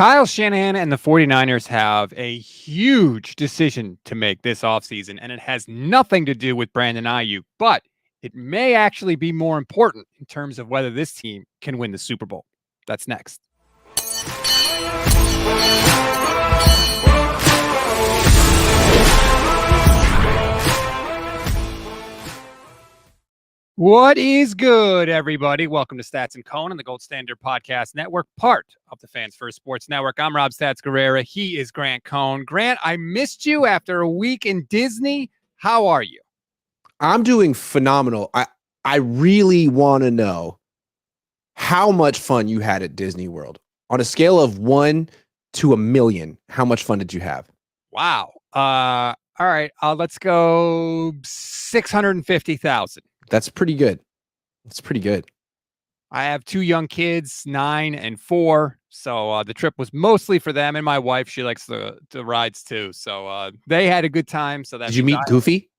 Kyle Shanahan and the 49ers have a huge decision to make this offseason, and it has nothing to do with Brandon Aiyuk, but it may actually be more important in terms of whether this team can win the Super Bowl. That's next. What is good, everybody? Welcome to Stats and Cone on the Gold Standard Podcast Network, part of the Fans First Sports Network. I'm Rob Stats Guerrera. He is Grant Cone. Grant, I missed you after a week in Disney. How are you? I'm doing phenomenal. I really want to know how much fun you had at Disney World. On a scale of 1 to 1,000,000, how much fun did you have? Wow. All right. Let's go 650,000. That's pretty good. That's pretty good. I have two young kids, 9 and 4. So the trip was mostly for them and my wife. She likes the rides too. So they had a good time. So did you meet Goofy?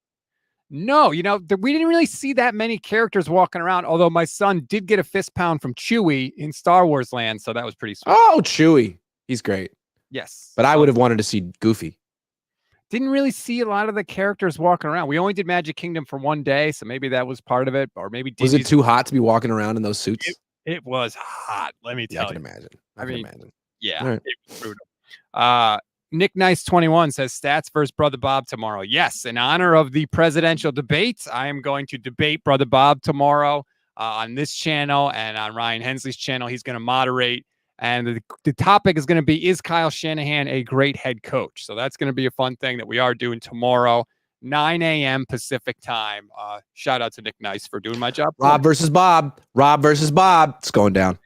No, we didn't really see that many characters walking around, although my son did get a fist pound from Chewie in Star Wars Land, so that was pretty sweet. Oh, Chewie. He's great. Yes. But I would have wanted to see Goofy. Didn't really see a lot of the characters walking around. We only did Magic Kingdom for one day, so maybe that was part of it, or maybe was it too hot to be walking around in those suits? It was hot, let me tell you. I can imagine. I can imagine. Yeah, right. It was brutal. Nick Nice 21 says Stats versus Brother Bob tomorrow. Yes, in honor of the presidential debates, I am going to debate Brother Bob tomorrow on this channel and on Ryan Hensley's channel. He's going to moderate. And the topic is going to be, is Kyle Shanahan a great head coach? So that's going to be a fun thing that we are doing tomorrow, 9 a.m. Pacific time. Shout out to Nick Nice for doing my job. Rob versus Bob. It's going down.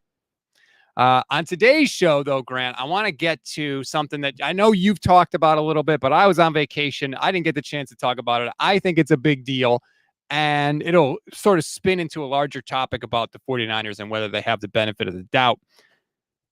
On today's show, though, Grant, I want to get to something that I know you've talked about a little bit, but I was on vacation. I didn't get the chance to talk about it. I think it's a big deal, and it'll sort of spin into a larger topic about the 49ers and whether they have the benefit of the doubt.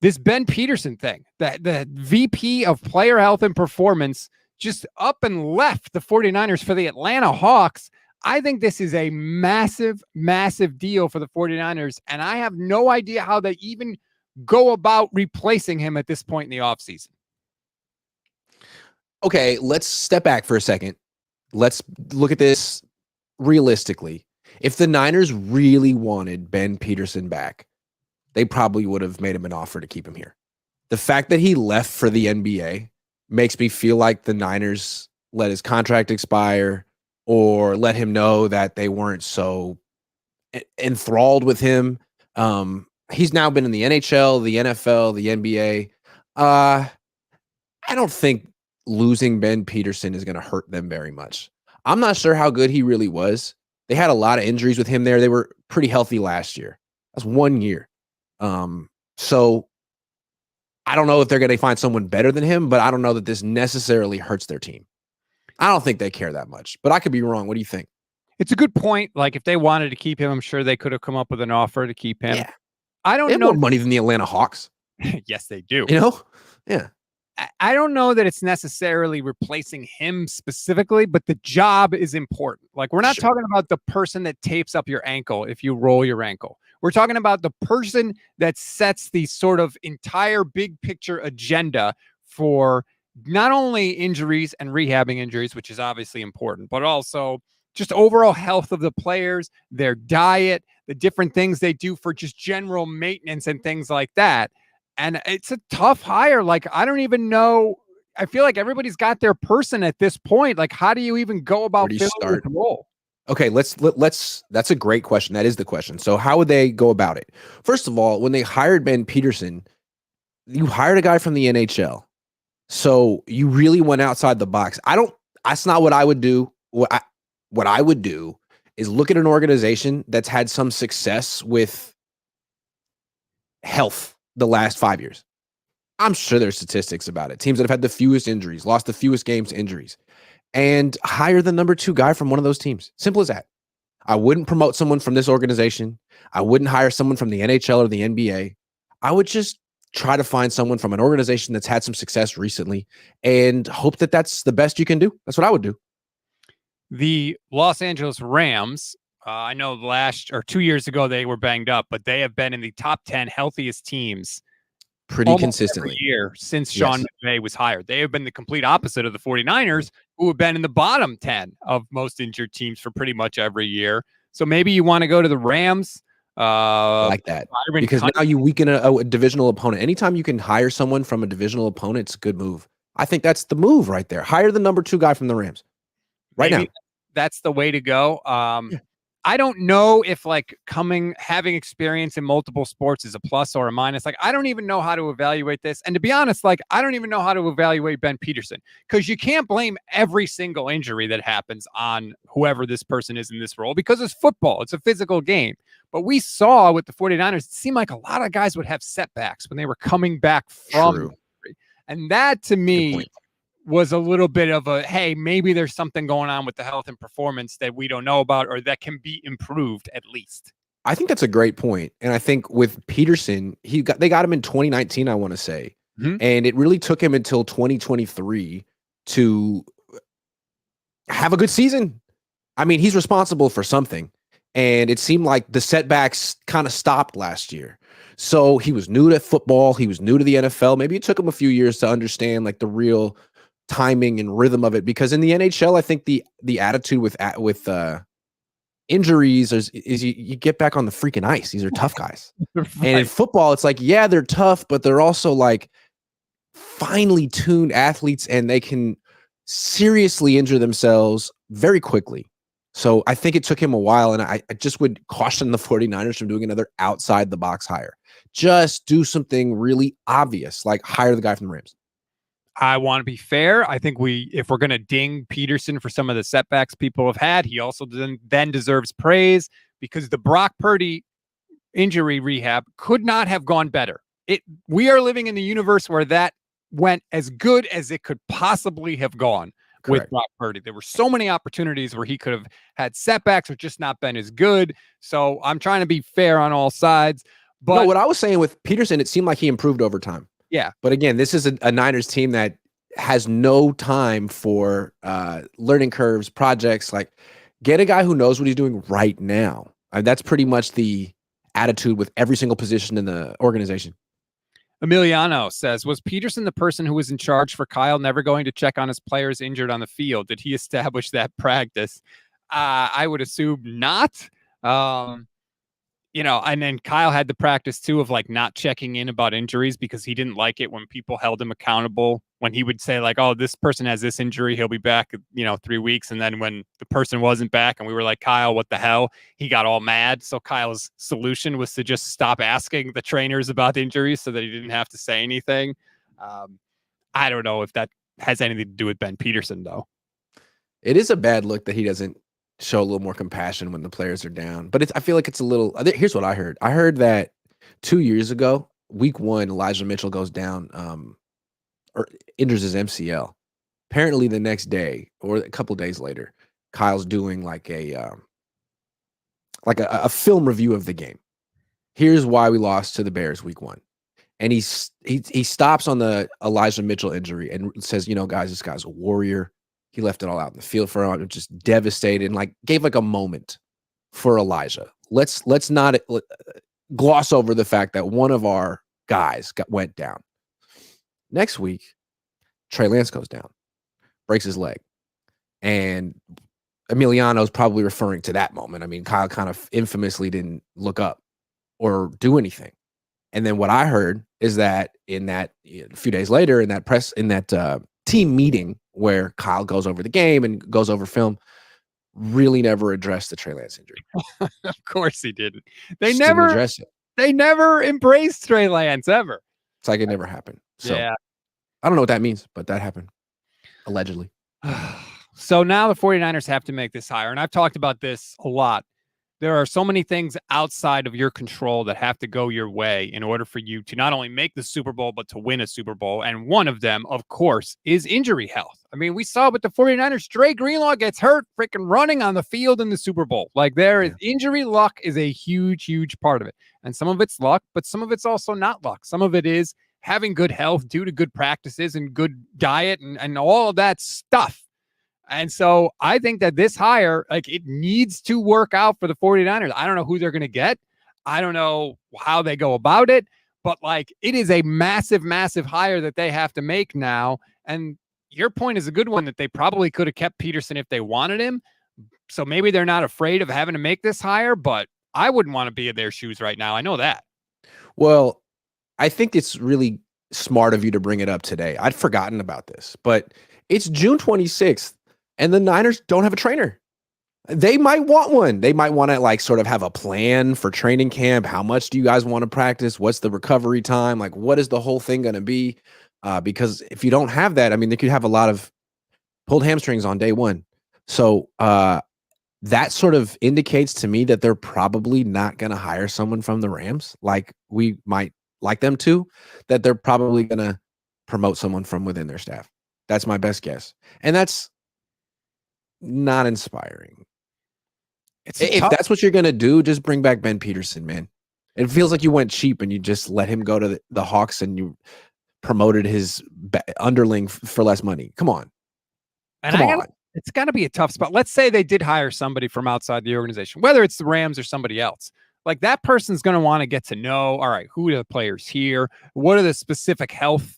This Ben Peterson thing, the VP of Player Health and Performance just up and left the 49ers for the Atlanta Hawks. I think this is a massive, massive deal for the 49ers, and I have no idea how they even go about replacing him at this point in the offseason. Okay, let's step back for a second. Let's look at this realistically. If the Niners really wanted Ben Peterson back, they probably would have made him an offer to keep him here. The fact that he left for the NBA makes me feel like the Niners let his contract expire or let him know that they weren't so enthralled with him. He's now been in the NHL, the NFL, the NBA. I don't think losing Ben Peterson is going to hurt them very much. I'm not sure how good he really was. They had a lot of injuries with him there. They were pretty healthy last year. That's 1 year. So I don't know if they're going to find someone better than him, but I don't know that this necessarily hurts their team. I don't think they care that much, but I could be wrong. What do you think? It's a good point. Like if they wanted to keep him, I'm sure they could have come up with an offer to keep him. Yeah. I don't know more money than the Atlanta Hawks. Yes, they do. Yeah. I don't know that it's necessarily replacing him specifically, but the job is important. Like we're not talking about the person that tapes up your ankle if you roll your ankle. We're talking about the person that sets the sort of entire big picture agenda for not only injuries and rehabbing injuries, which is obviously important, but also just overall health of the players, their diet, the different things they do for just general maintenance and things like that. And it's a tough hire. Like, I don't even know. I feel like everybody's got their person at this point. Like, how do you even go about filling the role? Okay, let's. That's a great question. That is the question. So how would they go about it? First of all, when they hired Ben Peterson, you hired a guy from the NHL. So you really went outside the box. That's not what I would do. What I would do is look at an organization that's had some success with health the last 5 years. I'm sure there's statistics about it. Teams that have had the fewest injuries, lost the fewest games to injuries, and hire the number 2 guy from one of those teams. Simple as that. I wouldn't promote someone from this organization. I wouldn't hire someone from the NHL or the NBA. I would just try to find someone from an organization that's had some success recently and hope that that's the best you can do. That's what I would do. The Los Angeles Rams, I know 2 years ago they were banged up, but they have been in the top 10 healthiest teams pretty almost every consistently. year since Yes. Sean McVay was hired. They have been the complete opposite of the 49ers, who have been in the bottom 10 of most injured teams for pretty much every year. So maybe you want to go to the Rams. I like that Byron because Cunningham. now you weaken a divisional opponent. Anytime you can hire someone from a divisional opponent, it's a good move. I think that's the move right there. Hire the number 2 guy from the Rams right Maybe now. that's the way to go. Yeah. I don't know if like having experience in multiple sports is a plus or a minus. Like, I don't even know how to evaluate this. And to be honest, like, I don't even know how to evaluate Ben Peterson, because you can't blame every single injury that happens on whoever this person is in this role, because it's football. It's a physical game. But we saw with the 49ers, it seemed like a lot of guys would have setbacks when they were coming back from True. injury. And that to Good me point. was a little bit of a, hey, maybe there's something going on with the health and performance that we don't know about, or that can be improved at least. I think that's a great point. And I think with Peterson, they got him in 2019, I want to say. Mhm. And it really took him until 2023 to have a good season. I mean, he's responsible for something. And it seemed like the setbacks kind of stopped last year. So he was new to football. He was new to the NFL. Maybe it took him a few years to understand like the real timing and rhythm of it, because in the NHL, I think the attitude with injuries is you get back on the freaking ice. These are tough guys. Right. And in football, it's like, yeah, they're tough, but they're also like finely tuned athletes, and they can seriously injure themselves very quickly. So I think it took him a while, and I just would caution the 49ers from doing another outside the box hire. Just do something really obvious, like hire the guy from the Rams. I want to be fair. I think if we're going to ding Peterson for some of the setbacks people have had, he also then deserves praise, because the Brock Purdy injury rehab could not have gone better. We are living in the universe where that went as good as it could possibly have gone. Correct. With Brock Purdy. There were so many opportunities where he could have had setbacks or just not been as good. So I'm trying to be fair on all sides. But no, what I was saying with Peterson, it seemed like he improved over time. Yeah. But again, this is a Niners team that has no time for learning curves, projects. Like, get a guy who knows what he's doing right now. That's pretty much the attitude with every single position in the organization. Emiliano says, was Peterson the person who was in charge for Kyle never going to check on his players injured on the field? Did he establish that practice? I would assume not. And then Kyle had the practice too of like not checking in about injuries, because he didn't like it when people held him accountable, when he would say like, oh, this person has this injury, he'll be back, 3 weeks. And then when the person wasn't back and we were like, Kyle, what the hell? He got all mad. So Kyle's solution was to just stop asking the trainers about injuries so that he didn't have to say anything. I don't know if that has anything to do with Ben Peterson, though. It is a bad look that he doesn't show a little more compassion when the players are down. But I feel like it's a little, here's what I heard. I heard that 2 years ago, week 1, Elijah Mitchell goes down or injures his MCL. Apparently the next day or a couple days later, Kyle's doing like a film review of the game. Here's why we lost to the Bears week 1. And he stops on the Elijah Mitchell injury and says, guys, this guy's a warrior. He left it all out in the field for him, just devastated, and like gave like a moment for Elijah. Let's not gloss over the fact that one of our guys went down. Next week, Trey Lance goes down, breaks his leg, and Emiliano's probably referring to that moment. I mean, Kyle kind of infamously didn't look up or do anything. And then what I heard is that in that a few days later, in that team meeting where Kyle goes over the game and goes over film, really never addressed the Trey Lance injury. Of course he didn't. Didn't address it. They never embraced Trey Lance ever. It's like it never happened. So yeah. I don't know what that means, but that happened. Allegedly. So now the 49ers have to make this hire. And I've talked about this a lot. There are so many things outside of your control that have to go your way in order for you to not only make the Super Bowl, but to win a Super Bowl. And one of them, of course, is injury health. I mean, we saw with the 49ers, Dre Greenlaw gets hurt freaking running on the field in the Super Bowl. Like injury luck is a huge, huge part of it. And some of it's luck, but some of it's also not luck. Some of it is having good health due to good practices and good diet and all of that stuff. And so I think that this hire, like, it needs to work out for the 49ers. I don't know who they're going to get. I don't know how they go about it, but like it is a massive, massive hire that they have to make now. And your point is a good one that they probably could have kept Peterson if they wanted him. So maybe they're not afraid of having to make this hire, but I wouldn't want to be in their shoes right now. I know that. Well, I think it's really smart of you to bring it up today. I'd forgotten about this, but it's June 26th and the Niners don't have a trainer. They might want one. They might want to like sort of have a plan for training camp. How much do you guys want to practice? What's the recovery time? Like, what is the whole thing going to be? Because if you don't have that, I mean, they could have a lot of pulled hamstrings on day one. So that sort of indicates to me that they're probably not going to hire someone from the Rams like we might like them to, that they're probably going to promote someone from within their staff. That's my best guess. And that's not inspiring. If that's what you're going to do, just bring back Ben Peterson, man. It feels like you went cheap and you just let him go to the Hawks and you promoted his underling for less money. Come on. And it's got to be a tough spot. Let's say they did hire somebody from outside the organization, whether it's the Rams or somebody else. Like that person's going to want to get to know, all right, who are the players here? What are the specific health,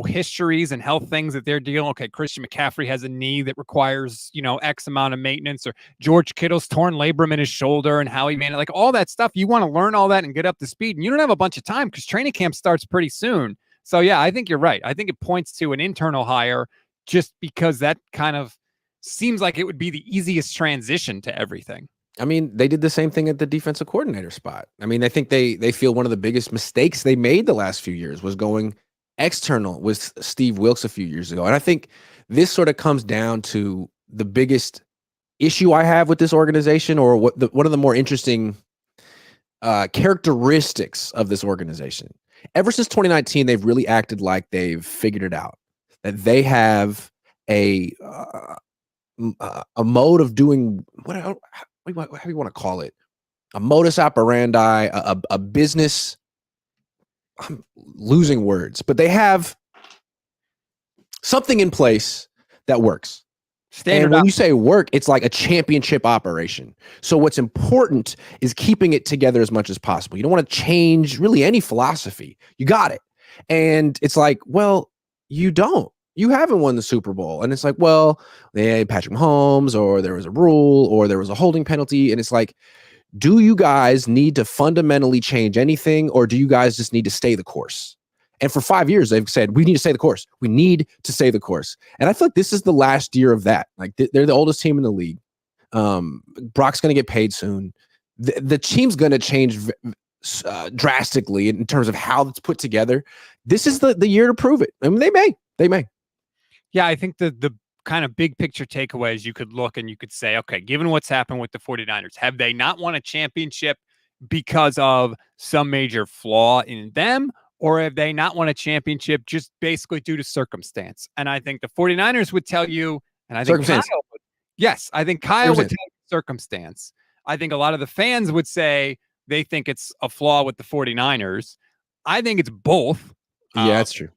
histories and health things that they're dealing? Okay, Christian McCaffrey has a knee that requires, X amount of maintenance, or George Kittle's torn labrum in his shoulder and how he made it. Like all that stuff. You want to learn all that and get up to speed. And you don't have a bunch of time because training camp starts pretty soon. So yeah, I think you're right. I think it points to an internal hire just because that kind of seems like it would be the easiest transition to everything. I mean, they did the same thing at the defensive coordinator spot. I mean, I think they feel one of the biggest mistakes they made the last few years was going external with Steve Wilks a few years ago. And I think this sort of comes down to the biggest issue I have with this organization, or one of the more interesting characteristics of this organization. Ever since 2019, they've really acted like they've figured it out, that they have a mode of doing how do you want to call it? A modus operandi, a business. I'm losing words, but they have something in place that works. And when you say work, it's like a championship operation. So what's important is keeping it together as much as possible. You don't want to change really any philosophy. You got it. And it's like, well, you don't. You haven't won the Super Bowl. And it's like, well, they had Patrick Mahomes, or there was a rule, or there was a holding penalty. And it's like, do you guys need to fundamentally change anything, or do you guys just need to stay the course? And for 5 years, they've said, we need to stay the course. We need to stay the course. And I feel like this is the last year of that. Like they're the oldest team in the league. Brock's going to get paid soon. The team's going to change drastically in terms of how it's put together. This is the year to prove it. I mean, they may. Yeah, I think the kind of big picture takeaways, you could look and you could say, okay, given what's happened with the 49ers, have they not won a championship because of some major flaw in them? Or have they not won a championship just basically due to circumstance? And I think the 49ers would tell you, and I think Kyle would tell you circumstance. I think a lot of the fans would say they think it's a flaw with the 49ers. I think it's both. Yeah, that's true.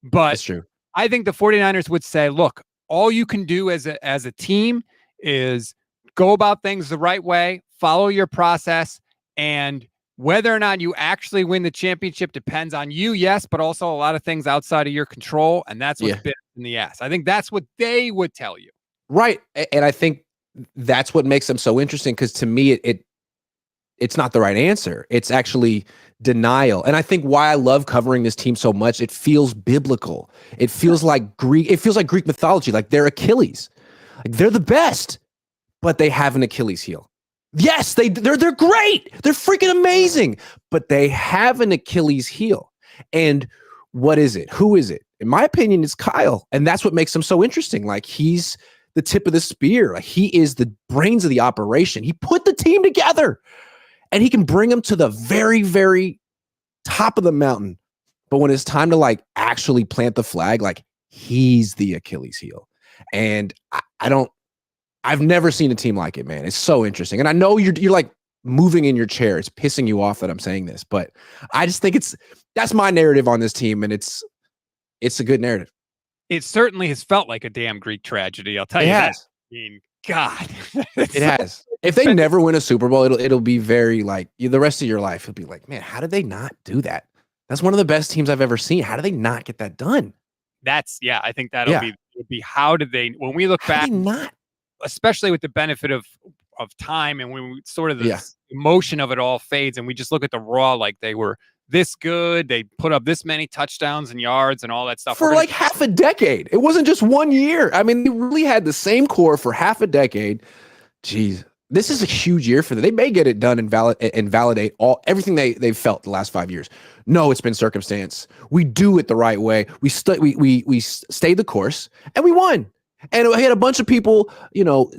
But that's true. I think the 49ers would say, look, all you can do as a team is go about things the right way, follow your process, and whether or not you actually win the championship depends on you, yes, but also a lot of things outside of your control, and that's what's bit in the ass. I think that's what they would tell you. Right, and I think that's what makes them so interesting, because to me, it's not the right answer. It's actually denial. And I think why I love covering this team so much, it feels biblical. It feels like Greek. It feels like Greek mythology, like they're Achilles. Like they're the best, but they have an Achilles heel. Yes, they're great. They're freaking amazing, but they have an Achilles heel. And what is it? Who is it? In my opinion, it's Kyle. And that's what makes him so interesting. Like he's the tip of the spear. Like he is the brains of the operation. He put the team together and he can bring them to the very, very top of the mountain. But when it's time to like actually plant the flag, like he's the Achilles heel. And I've never seen a team like it, man. It's so interesting. And I know you're like moving in your chair. It's pissing you off that I'm saying this, but I just think that's my narrative on this team. And it's a good narrative. It certainly has felt like a damn Greek tragedy. I'll tell you that. I mean, God, it has. If they never win a Super Bowl, it'll be very like the rest of your life. It'll be like, man, how did they not do that? That's one of the best teams I've ever seen. How do they not get that done? I think that'll Yeah. be how did they, when we look How back, did they not? especially with the benefit of time, and when we sort of Yeah. emotion of it all fades and we just look at the raw, like they were this good, they put up this many touchdowns and yards and all that stuff For like half a decade. It wasn't just 1 year. I mean, they really had the same core for half a decade. Jeez, this is a huge year for them. They may get it done and validate everything they've felt the last 5 years. No, it's been circumstance. We do it the right way. We stayed the course and we won. And we had a bunch of people,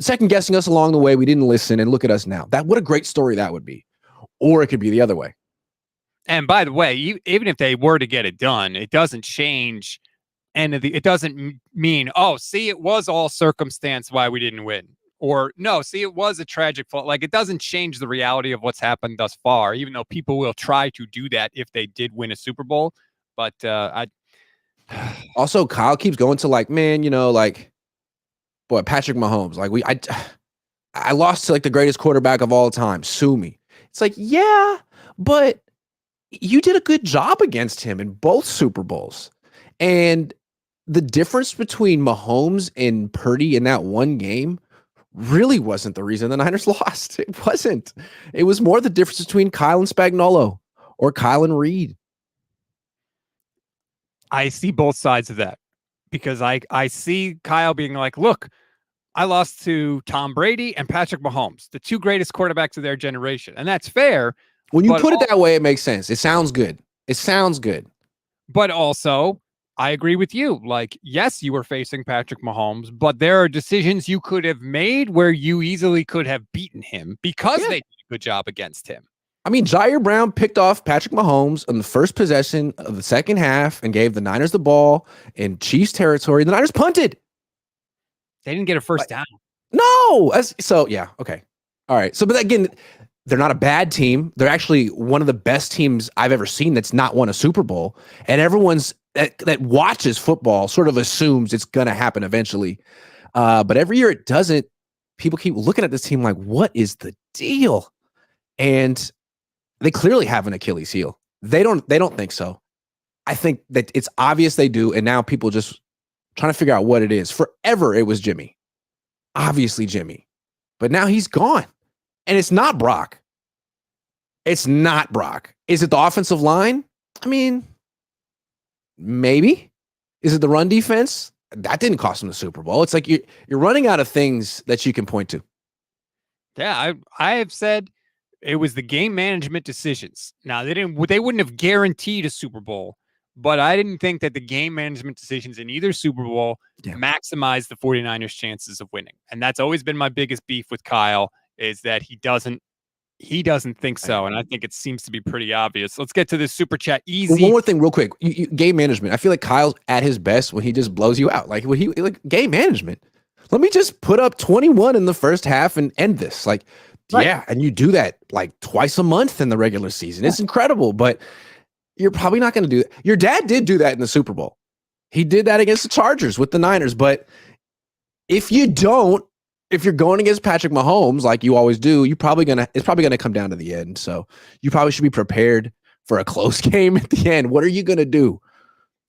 second guessing us along the way. We didn't listen, and look at us now. What a great story that would be. Or it could be the other way. And by the way, even if they were to get it done, it doesn't change it doesn't mean, oh, see, it was all circumstance why we didn't win. Or no, see, it was a tragic fault. Like, it doesn't change the reality of what's happened thus far, even though people will try to do that if they did win a Super Bowl. But also, Kyle keeps going to Patrick Mahomes. I lost to the greatest quarterback of all time. Sue me. It's like, yeah, but you did a good job against him in both Super Bowls. And the difference between Mahomes and Purdy in that one game really wasn't the reason the Niners lost. It wasn't. It was more the difference between Kyle and Spagnuolo or Kyle and Reed. I see both sides of that, because I see Kyle being like, look, I lost to Tom Brady and Patrick Mahomes, the two greatest quarterbacks of their generation. And that's fair. When you put it that way, it makes sense. It sounds good. But also, I agree with you. Like, yes, you were facing Patrick Mahomes, but there are decisions you could have made where you easily could have beaten him because they did a good job against him. I mean, Jair Brown picked off Patrick Mahomes on the first possession of the second half and gave the Niners the ball in Chiefs territory. The Niners punted. They didn't get a first down. No. Yeah. Okay. All right. So, but again, they're not a bad team. They're actually one of the best teams I've ever seen that's not won a Super Bowl. And everyone's that watches football sort of assumes it's going to happen eventually. But every year it doesn't. People keep looking at this team like, what is the deal? And they clearly have an Achilles heel. They don't think so. I think that it's obvious they do. And now people just trying to figure out what it is. Forever it was Jimmy. Obviously Jimmy. But now he's gone. And it's not Brock. Is it the offensive line? I mean, maybe. Is it the run defense? That didn't cost them the Super Bowl. It's like you're running out of things that you can point to. Yeah, I have said it was the game management decisions. Now, they wouldn't have guaranteed a Super Bowl, but I didn't think that the game management decisions in either Super Bowl maximized the 49ers' chances of winning. And that's always been my biggest beef with Kyle, is that he doesn't think so. And I think it seems to be pretty obvious. Let's get to this super chat. Easy. One more thing real quick. Game management. I feel like Kyle's at his best when he just blows you out. Like game management. Let me just put up 21 in the first half and end this. Right. Yeah. And you do that like twice a month in the regular season. It's incredible, but you're probably not going to do it. Your dad did do that in the Super Bowl. He did that against the Chargers with the Niners. But if you're going against Patrick Mahomes like you always do, it's probably gonna come down to the end. So you probably should be prepared for a close game at the end. What are you gonna do?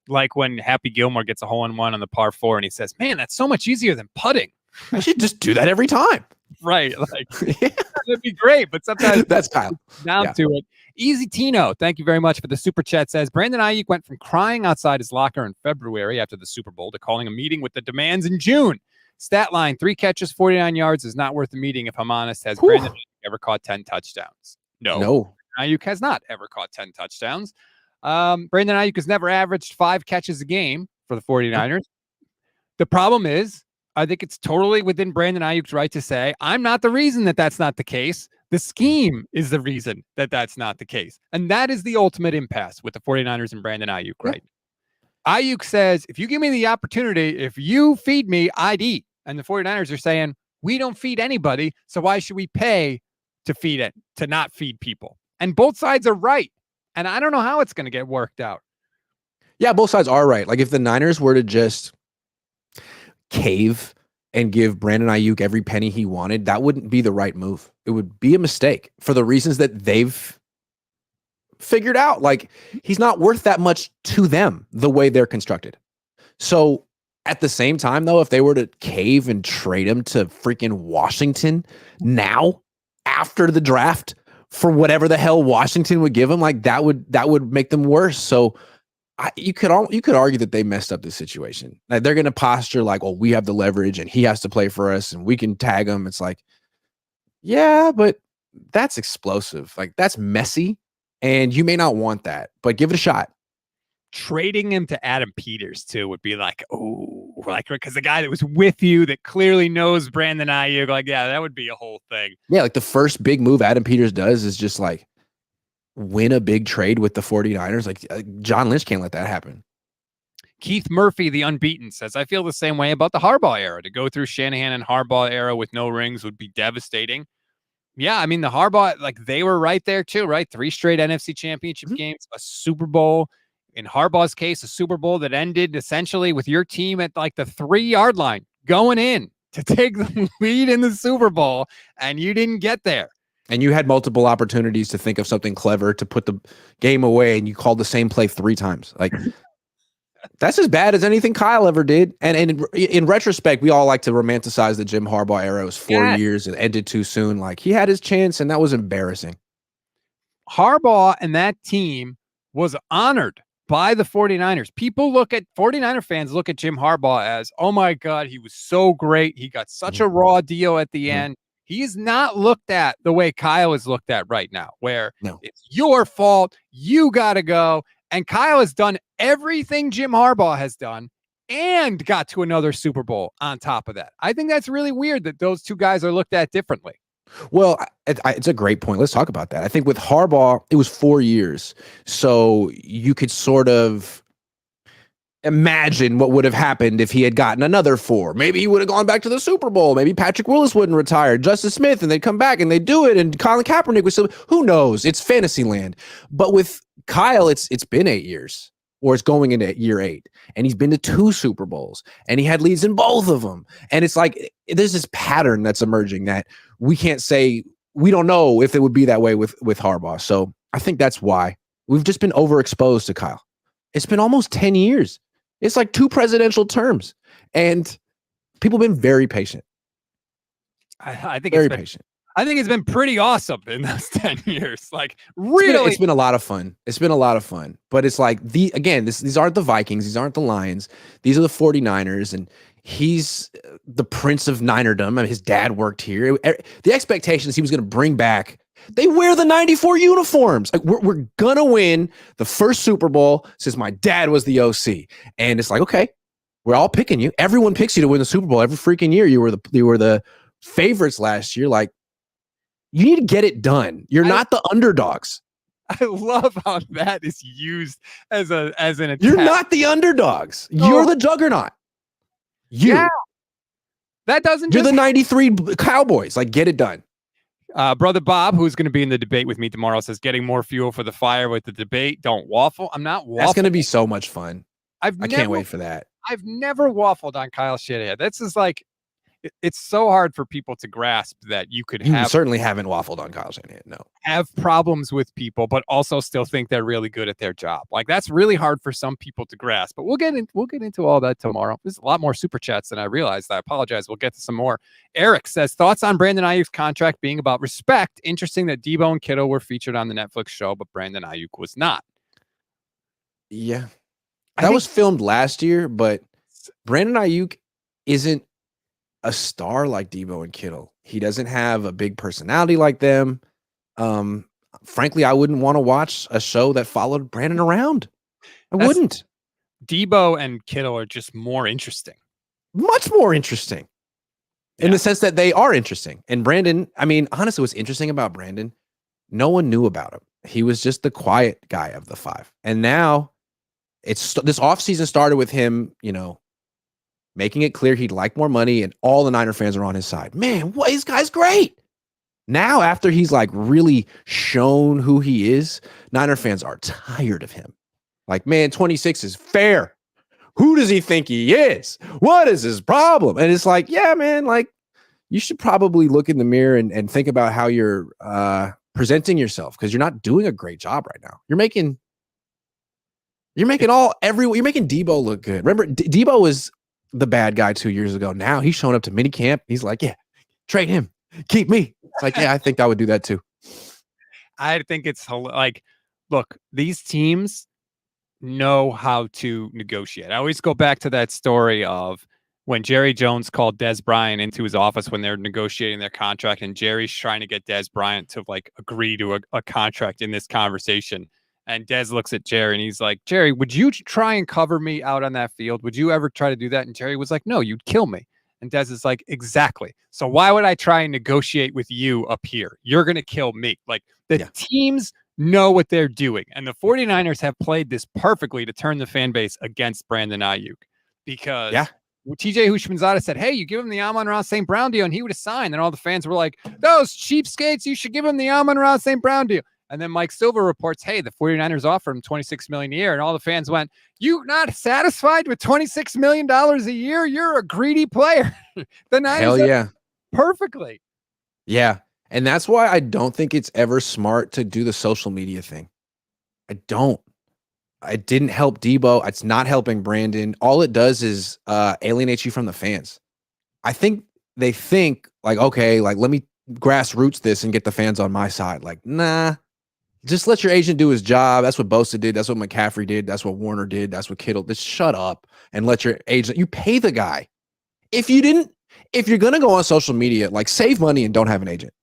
Like when Happy Gilmore gets a hole-in-one on the par 4 and he says, man, that's so much easier than putting. I should just do that every time. Right. Like, that'd be great, but sometimes that's Kyle. Down to it. Easy Tino, thank you very much for the super chat. Says Brandon Aiyuk went from crying outside his locker in February after the Super Bowl to calling a meeting with the demands in June. Stat line, 3 catches, 49 yards is not worth the meeting, if I'm honest. Has Brandon Aiyuk ever caught 10 touchdowns? No. Aiyuk has not ever caught 10 touchdowns. Brandon Aiyuk has never averaged 5 catches a game for the 49ers. The problem is, I think it's totally within Brandon Aiyuk's right to say, I'm not the reason that that's not the case. The scheme is the reason that that's not the case. And that is the ultimate impasse with the 49ers and Brandon Aiyuk, right? Aiyuk says, if you give me the opportunity, if you feed me, I'd eat. And the 49ers are saying, we don't feed anybody, so why should we pay to feed it, to not feed people? And both sides are right. And I don't know how it's going to get worked out. Yeah, both sides are right. Like if the Niners were to just cave and give Brandon Aiyuk every penny he wanted, that wouldn't be the right move. It would be a mistake for the reasons that they've figured out. Like, he's not worth that much to them the way they're constructed. So at the same time, though, if they were to cave and trade him to freaking Washington now after the draft for whatever the hell Washington would give him, like that would make them worse. So you could argue that they messed up the situation. Like, they're going to posture like, well, we have the leverage and he has to play for us and we can tag him. It's like, yeah, but that's explosive. Like, that's messy and you may not want that, but give it a shot. Trading him to Adam Peters too would be like, oh, like, because the guy that was with you that clearly knows Brandon Aiyuk, like, yeah, that would be a whole thing. Yeah, like the first big move Adam Peters does is just like win a big trade with the 49ers. Like, John Lynch can't let that happen. Keith Murphy, the unbeaten, says, I feel the same way about the Harbaugh era. To go through Shanahan and Harbaugh era with no rings would be devastating. Yeah, I mean, the Harbaugh, like, they were right there too, right? 3 straight NFC championship games, a Super Bowl. In Harbaugh's case, a Super Bowl that ended essentially with your team at like the 3-yard line going in to take the lead in the Super Bowl, and you didn't get there. And you had multiple opportunities to think of something clever to put the game away, and you called the same play 3 times. Like, that's as bad as anything Kyle ever did. And in retrospect, we all like to romanticize the Jim Harbaugh era. It was 4 years and ended too soon. Like, he had his chance, and that was embarrassing. Harbaugh and that team was honored by the 49ers. 49er fans look at Jim Harbaugh as, oh my God, he was so great. He got such a raw deal at the end. He is not looked at the way Kyle is looked at right now, where it's your fault. You got to go. And Kyle has done everything Jim Harbaugh has done and got to another Super Bowl on top of that. I think that's really weird that those two guys are looked at differently. Well, it's a great point. Let's talk about that. I think with Harbaugh, it was 4 years. So you could sort of imagine what would have happened if he had gotten another 4. Maybe he would have gone back to the Super Bowl. Maybe Patrick Willis wouldn't retire. Justice Smith, and they'd come back and they'd do it. And Colin Kaepernick was still, who knows? It's fantasy land. But with Kyle, it's been 8 years. Or it's going into year 8, and he's been to 2 Super Bowls, and he had leads in both of them. And it's like, there's this pattern that's emerging that we can't say, we don't know if it would be that way with Harbaugh. So I think that's why we've just been overexposed to Kyle. It's been almost 10 years. It's like 2 presidential terms, and people have been very patient. I think very patient. I think it's been pretty awesome in those 10 years. Like, really, it's been a lot of fun. It's been a lot of fun. But it's like, these aren't the Vikings. These aren't the Lions. These are the 49ers. And he's the prince of Ninerdom. I mean, his dad worked here. The expectations he was going to bring back. They wear the 94 uniforms. Like, we're going to win the first Super Bowl since my dad was the OC. And it's like, okay, we're all picking you. Everyone picks you to win the Super Bowl every freaking year. You were the favorites last year. Like, you need to get it done. You're not the underdogs. I love how that is used as an attack. You're not the underdogs. No. You're the juggernaut. Yeah. That doesn't. You're the 93 Cowboys. Like, get it done. Brother Bob, who's going to be in the debate with me tomorrow, says getting more fuel for the fire with the debate. Don't waffle. I'm not waffling. That's going to be so much fun. I can't wait for that. I've never waffled on Kyle Shanahan. This is like, it's so hard for people to grasp that you certainly haven't waffled on Kyle Shanahan. No, have problems with people, but also still think they're really good at their job. Like, that's really hard for some people to grasp, but we'll get into all that tomorrow. There's a lot more super chats than I realized. I apologize. We'll get to some more. Eric says, thoughts on Brandon Aiyuk's contract being about respect. Interesting that Debo and Kittle were featured on the Netflix show, but Brandon Aiyuk was not. Yeah. That was filmed last year, but Brandon Aiyuk isn't a star like Debo and Kittle. He doesn't have a big personality like them. Frankly, I wouldn't want to watch a show that followed Brandon around. I wouldn't. Debo and Kittle are just more interesting. Much more interesting. In the sense that they are interesting. And Brandon, I mean, honestly, what's interesting about Brandon, no one knew about him. He was just the quiet guy of the 5. And now this offseason started with him, making it clear he'd like more money, and all the Niner fans are on his side. Man, this guy's great. Now, after he's like really shown who he is, Niner fans are tired of him. Like, man, 26 is fair. Who does he think he is? What is his problem? And it's like, yeah, man, like, you should probably look in the mirror and think about how you're presenting yourself, because you're not doing a great job right now. You're making Debo look good. Remember, Debo was the bad guy 2 years ago. Now he's showing up to mini camp. He's like, yeah, trade him, keep me. It's like, yeah, I think I would do that too. I think it's like, look, these teams know how to negotiate. I always go back to that story of when Jerry Jones called Des Bryant into his office when they're negotiating their contract, and Jerry's trying to get Des Bryant to like agree to a contract in this conversation. And Des looks at Jerry and he's like, Jerry, would you try and cover me out on that field? Would you ever try to do that? And Jerry was like, no, you'd kill me. And Des is like, exactly. So why would I try and negotiate with you up here? You're going to kill me. Like the teams know what they're doing. And the 49ers have played this perfectly to turn the fan base against Brandon Aiyuk, because TJ Houshmandzadeh said, hey, you give him the Amon-Ra St. Brown deal and he would have signed. And all the fans were like, those cheapskates, you should give him the Amon-Ra St. Brown deal. And then Mike Silver reports, hey, the 49ers offered him $26 million a year. And all the fans went, you not satisfied with $26 million a year? You're a greedy player. The Niners perfectly. Yeah. And that's why I don't think it's ever smart to do the social media thing. I don't. It didn't help Debo. It's not helping Brandon. All it does is alienate you from the fans. I think they think like, okay, like let me grassroots this and get the fans on my side. Like, nah. Just let your agent do his job. That's what Bosa did. That's what McCaffrey did. That's what Warner did. That's what Kittle. Just shut up and let your agent. You pay the guy. If you're gonna go on social media, like save money and don't have an agent.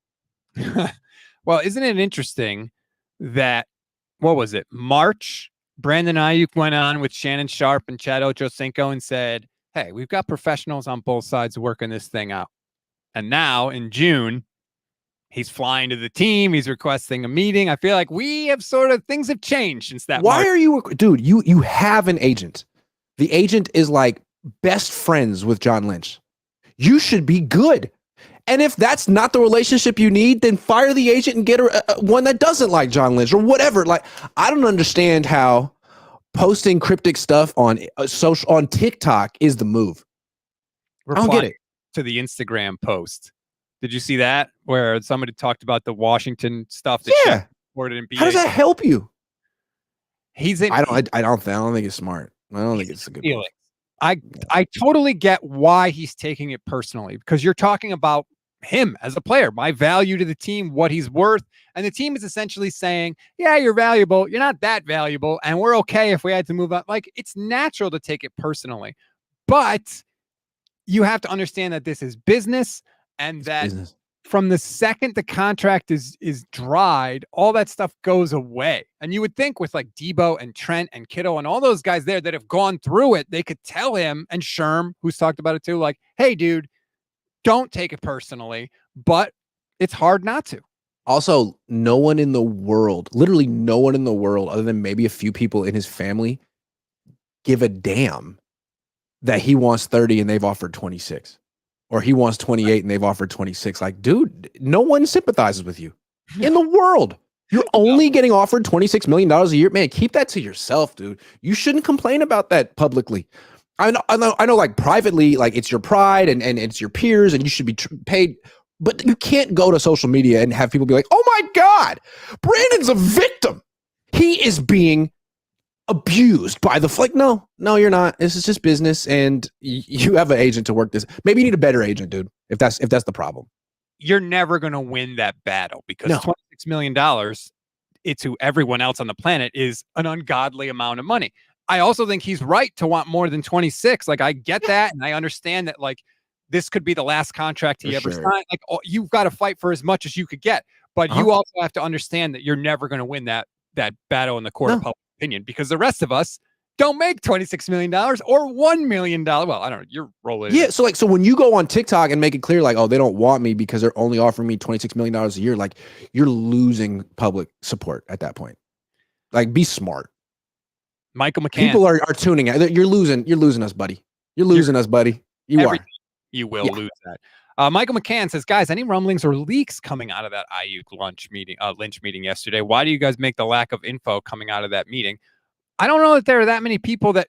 Well, isn't it interesting that what was it? March, Brandon Aiyuk went on with Shannon Sharp and Chad Ochocinco and said, "Hey, we've got professionals on both sides working this thing out." And now in June, he's flying to the team. He's requesting a meeting. I feel like we have things have changed since that. Why are you, dude? You have an agent. The agent is like best friends with John Lynch. You should be good. And if that's not the relationship you need, then fire the agent and get one that doesn't like John Lynch or whatever. Like, I don't understand how posting cryptic stuff on TikTok is the move. I don't get it. To the Instagram post. Did you see that where somebody talked about the Washington stuff? That reported in BA? How does that help you? I don't think it's smart. I don't think it's a good move. I totally get why he's taking it personally, because you're talking about him as a player, my value to the team, what he's worth. And the team is essentially saying, yeah, you're valuable. You're not that valuable. And we're okay if we had to move on. Like, it's natural to take it personally, but you have to understand that this is business, and from the second the contract is dried, all that stuff goes away. And you would think with like Debo and Trent and Kittle and all those guys there that have gone through it, they could tell him, and Sherm, who's talked about it too, like, hey, dude, don't take it personally. But it's hard not to. Also, no one in the world, literally no one in the world, other than maybe a few people in his family, give a damn that he wants 30 and they've offered 26. Or he wants 28 and they've offered 26. Like, dude, no one sympathizes with you in the world. You're only getting offered $26 million a year. Man, keep that to yourself, dude. You shouldn't complain about that publicly. I know, like privately, like it's your pride and it's your peers and you should be paid. But you can't go to social media and have people be like, oh my God, Brandon's a victim. He is being abused by the like, no, you're not. This is just business, and you have an agent to work this. Maybe you need a better agent, dude. If that's the problem, you're never going to win that battle, because $26 million, to everyone else on the planet, is an ungodly amount of money. I also think he's right to want more than 26. Like, I get that, and I understand that. Like, this could be the last contract he ever signed. Like, you've got to fight for as much as you could get, but you also have to understand that you're never going to win that battle in the court of public opinion, because the rest of us don't make $26 million or $1 million. Well, I don't know. You're rolling. Yeah. So when you go on TikTok and make it clear, like, oh, they don't want me because they're only offering me $26 million a year, like, you're losing public support at that point. Like, be smart. Michael McCann. People are tuning out. You're losing us, buddy. You're losing us, buddy. You will lose that. Michael McCann says, guys, any rumblings or leaks coming out of that Aiyuk Lynch meeting yesterday? Why do you guys make the lack of info coming out of that meeting? I don't know that there are that many people that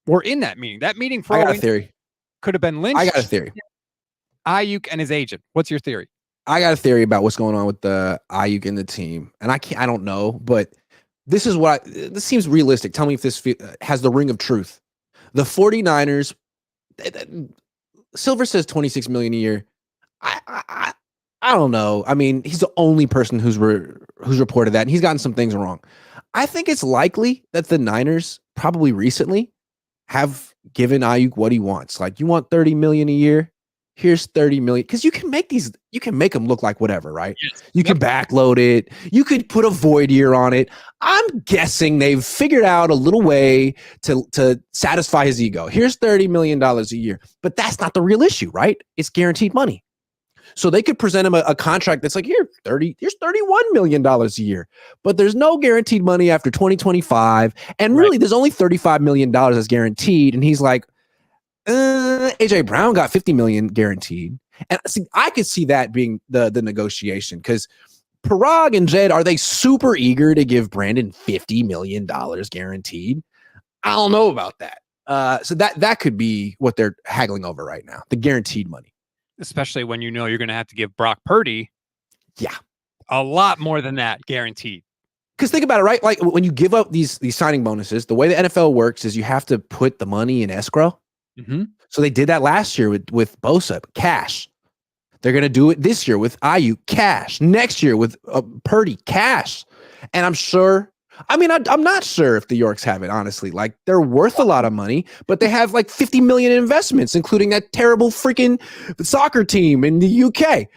were in that meeting. That meeting for I got a theory. Could have been Lynch. I got a theory. Aiyuk and his agent. What's your theory? I got a theory about what's going on with the Aiyuk and the team, and I don't know, but this is this seems realistic. Tell me if this has the ring of truth. The 49ers, Silver says 26 million a year. I don't know. I mean, he's the only person who's reported that, and he's gotten some things wrong. I think it's likely that the Niners probably recently have given Aiyuk what he wants. Like, you want 30 million a year? Here's 30 million. Because you can make them look like whatever, right? Yes. You can backload it. You could put a void year on it. I'm guessing they've figured out a little way to satisfy his ego. Here's $30 million a year. But that's not the real issue, right? It's guaranteed money. So they could present him a contract that's like, here's $31 million a year, but there's no guaranteed money after 2025. And really, there's only $35 million that's guaranteed. And he's like, AJ Brown got $50 million guaranteed. And see, I could see that being the negotiation, because Parag and Jed, are they super eager to give Brandon $50 million guaranteed? I don't know about that. So that could be what they're haggling over right now, the guaranteed money. Especially when you know you're going to have to give Brock Purdy a lot more than that guaranteed. Because think about it, right? Like, when you give up these signing bonuses, the way the NFL works is you have to put the money in escrow. Mm-hmm. So they did that last year with Bosa, cash. They're going to do it this year with Aiyuk, cash. Next year with Purdy, cash. And I'm sure, I mean, I'm not sure if the Yorks have it, honestly. Like, they're worth a lot of money, but they have like 50 million in investments, including that terrible freaking soccer team in the UK.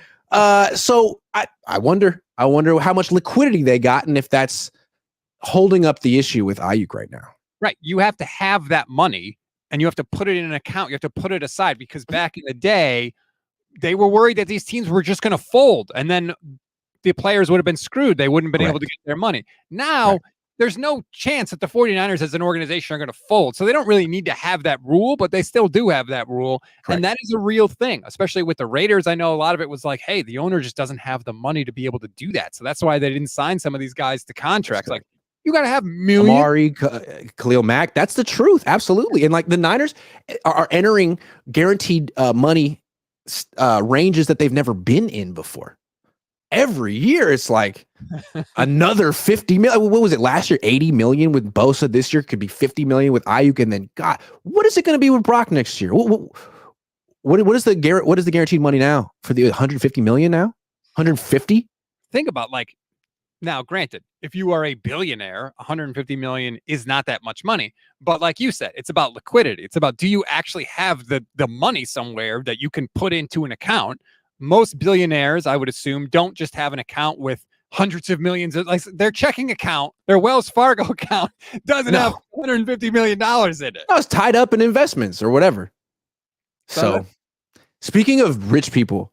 So I wonder how much liquidity they got, and if that's holding up the issue with Aiyuk right now. Right. You have to have that money, and you have to put it in an account. You have to put it aside, because back in the day, they were worried that these teams were just going to fold, and then the players would have been screwed. They wouldn't have been able to get their money. Now, there's no chance that the 49ers as an organization are going to fold. So they don't really need to have that rule, but they still do have that rule. And that is a real thing, especially with the Raiders. I know a lot of it was like, hey, the owner just doesn't have the money to be able to do that. So that's why they didn't sign some of these guys to contracts. Like, you got to have millions. Amari, Khalil Mack. That's the truth. Absolutely. And like, the Niners are entering guaranteed money ranges that they've never been in before. Every year it's like another 50 million. What was it last year? 80 million with Bosa. This year could be 50 million with Aiyuk. And then, God, what is it going to be with Brock next year? What is the guaranteed money now for the 150 million now? 150? Think about, like, now, granted, if you are a billionaire, 150 million is not that much money. But like you said, it's about liquidity. It's about, do you actually have the money somewhere that you can put into an account? Most billionaires, I would assume, don't just have an account with hundreds of millions. Like, their checking account, their Wells Fargo account doesn't have $150 million in it. I was tied up in investments or whatever. So speaking of rich people,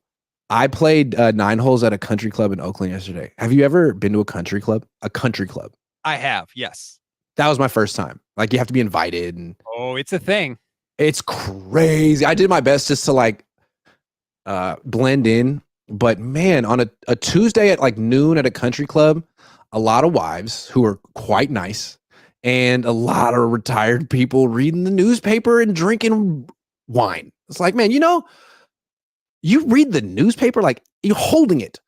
I played 9 holes at a country club in Oakland yesterday. Have you ever been to a country club? A country club? I have, yes. That was my first time. Like, you have to be invited. And it's a thing. It's crazy. I did my best just to like blend in. But man, on a Tuesday at like noon at a country club, a lot of wives who are quite nice and a lot of retired people reading the newspaper and drinking wine. It's like, man, you read the newspaper like you're holding it.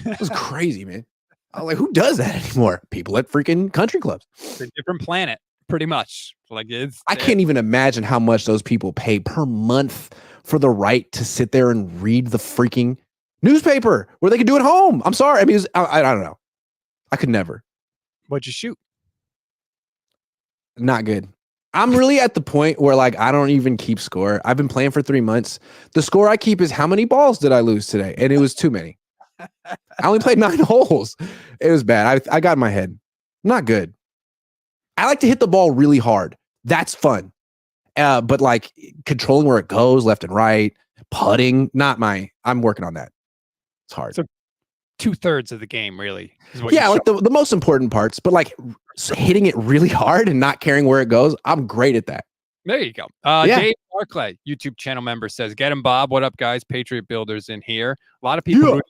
It was crazy, man. I was like, who does that anymore? People at freaking country clubs. It's a different planet, pretty much. Like, I can't even imagine how much those people pay per month for the right to sit there and read the freaking newspaper where they could do it home. I'm sorry. I mean, I don't know. I could never. What'd you shoot? Not good. I'm really at the point where, like, I don't even keep score. I've been playing for 3 months. The score I keep is how many balls did I lose today? And it was too many. I only played 9 holes. It was bad. I got in my head. Not good. I like to hit the ball really hard. That's fun. But like, controlling where it goes left and right, putting, I'm working on that. It's hard. So 2/3 of the game, really. Like the most important parts, but like hitting it really hard and not caring where it goes, I'm great at that. There you go. Dave Barclay, YouTube channel member, says, "Get him, Bob. What up, guys? Patriot Builders in here." A lot of people rooting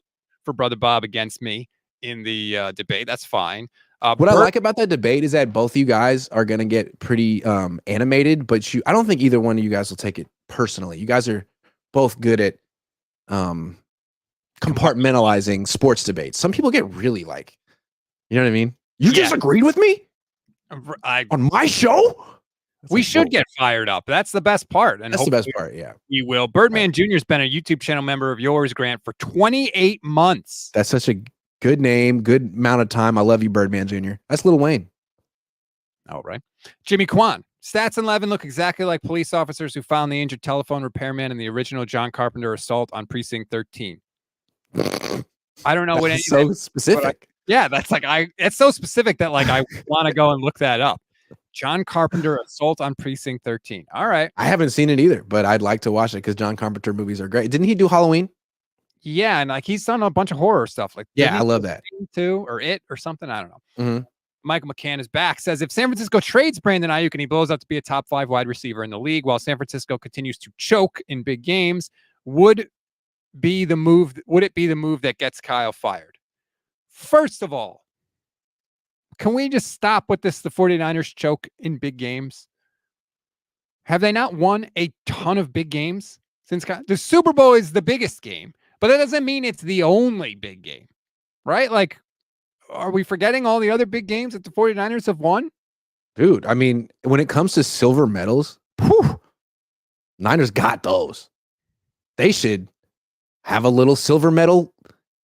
for Brother Bob against me in the debate. That's fine. What I like about that debate is that both of you guys are going to get pretty animated, but I don't think either one of you guys will take it personally. You guys are both good at compartmentalizing sports debates. Some people get really like, you know what I mean? You disagreed with me on my show? We should get fired up. That's the best part. And that's the best part. Yeah. We will. Birdman Jr. has been a YouTube channel member of yours, Grant, for 28 months. That's such a good name, good amount of time. I love you, Birdman Jr. That's Lil Wayne. All right. Jimmy Kwan. Stats and Levin look exactly like police officers who found the injured telephone repairman in the original John Carpenter assault on Precinct 13. I don't know what that's so specific. It's so specific that like I want to go and look that up. John Carpenter assault on Precinct 13. All right. I haven't seen it either, but I'd like to watch it because John Carpenter movies are great. Didn't he do Halloween? Yeah, and like he's done a bunch of horror stuff. Like I love that too, or It or something. I don't know. Mm-hmm. Michael McCann is back. Says if San Francisco trades Brandon Aiyuk and he blows up to be a top 5 wide receiver in the league, while San Francisco continues to choke in big games, would it be the move that gets Kyle fired? First of all, can we just stop with this? The 49ers choke in big games. Have they not won a ton of big games since the Super Bowl is the biggest game, but that doesn't mean it's the only big game, right? Like, are we forgetting all the other big games that the 49ers have won? Dude, I mean, when it comes to silver medals, Niners got those. They should have a little silver medal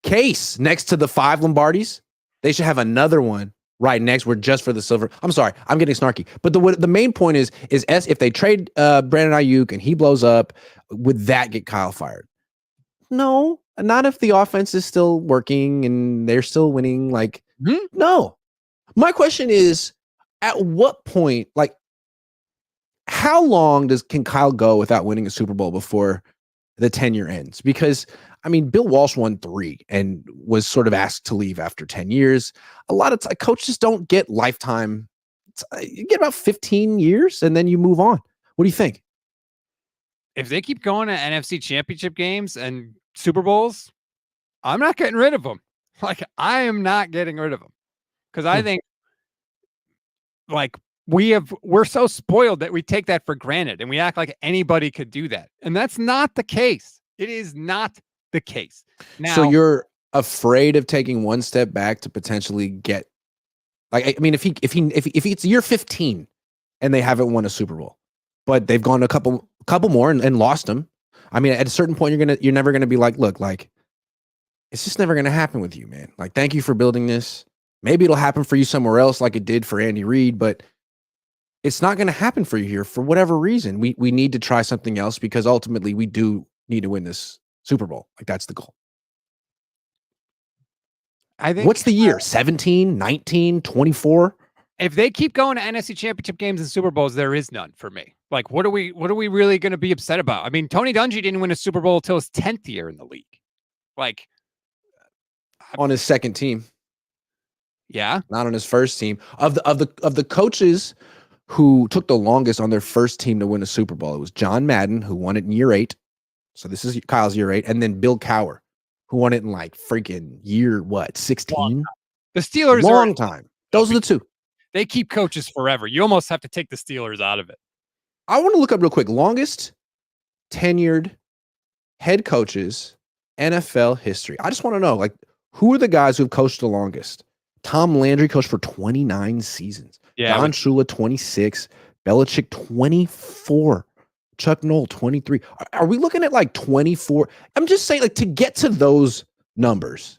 case next to the 5 Lombardis. They should have another one right next. We're just for the silver. I'm sorry, I'm getting snarky. But the main point is if they trade Brandon Aiyuk and he blows up, would that get Kyle fired? No, not if the offense is still working and they're still winning. Like, no. My question is, at what point, like, how long can Kyle go without winning a Super Bowl before the tenure ends? Because I mean, Bill Walsh won 3 and was sort of asked to leave after 10 years. A lot of coaches don't get lifetime. You get about 15 years and then you move on. What do you think? If they keep going to NFC championship games and Super Bowls, I'm not getting rid of them. Like, I am not getting rid of them because I think like we're so spoiled that we take that for granted and we act like anybody could do that. And that's not the case. It is not the case. Now, so you're afraid of taking one step back to potentially get, like, I mean, if it's year 15 and they haven't won a Super Bowl, but they've gone a couple more and lost them. I mean, at a certain point, you're never gonna be like, look, like, it's just never gonna happen with you, man. Like, thank you for building this. Maybe it'll happen for you somewhere else, like it did for Andy Reid, but it's not gonna happen for you here for whatever reason. We need to try something else because ultimately we do need to win this Super Bowl. Like, that's the goal. I think. What's the year? 17, 19, 24? If they keep going to NFC championship games and Super Bowls, there is none for me. Like, what are we really going to be upset about? I mean, Tony Dungy didn't win a Super Bowl until his 10th year in the league. Like, on his second team. Yeah. Not on his first team. Of the coaches who took the longest on their first team to win a Super Bowl, it was John Madden, who won it in year 8. So this is Kyle's year 8, and then Bill Cowher, who won it in like freaking year 16? The Steelers long time. Those are the two. They keep coaches forever. You almost have to take the Steelers out of it. I want to look up real quick. Longest tenured head coaches, NFL history. I just want to know, like, who are the guys who've coached the longest? Tom Landry coached for 29 seasons. Yeah, Don Shula, 26. Belichick, 24. Chuck Noll, 23. Are we looking at like 24? I'm just saying, like, to get to those numbers,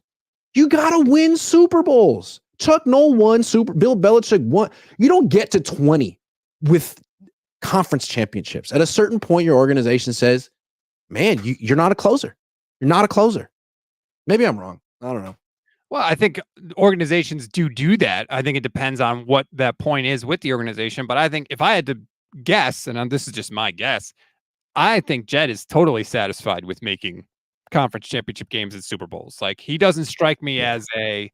you got to win Super Bowls. Chuck Noll won Bill Belichick won. You don't get to 20 with conference championships. At a certain point, your organization says, man, you're not a closer. You're not a closer. Maybe I'm wrong. I don't know. Well, I think organizations do that. I think it depends on what that point is with the organization. But I think if I had to guess, and this is just my guess, I think Jed is totally satisfied with making conference championship games and Super Bowls. Like, he doesn't strike me as a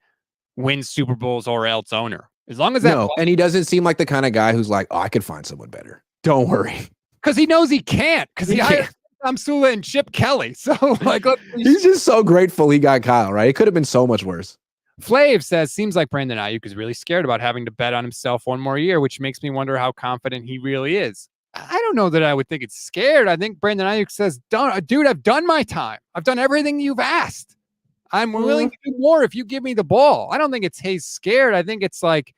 win Super Bowls or else owner. As long as that. No, and he doesn't seem like the kind of guy who's like, oh, I could find someone better. Don't worry. Because he knows he can't. Because he hired Tom Sula and Chip Kelly. So, like, he's just so grateful he got Kyle, right? It could have been so much worse. Flav says, seems like Brandon Aiyuk is really scared about having to bet on himself one more year, which makes me wonder how confident he really is. I don't know that I would think it's scared. I think Brandon Aiyuk says, dude, I've done my time. I've done everything you've asked. I'm willing to do more if you give me the ball. I don't think it's he's scared. I think it's like,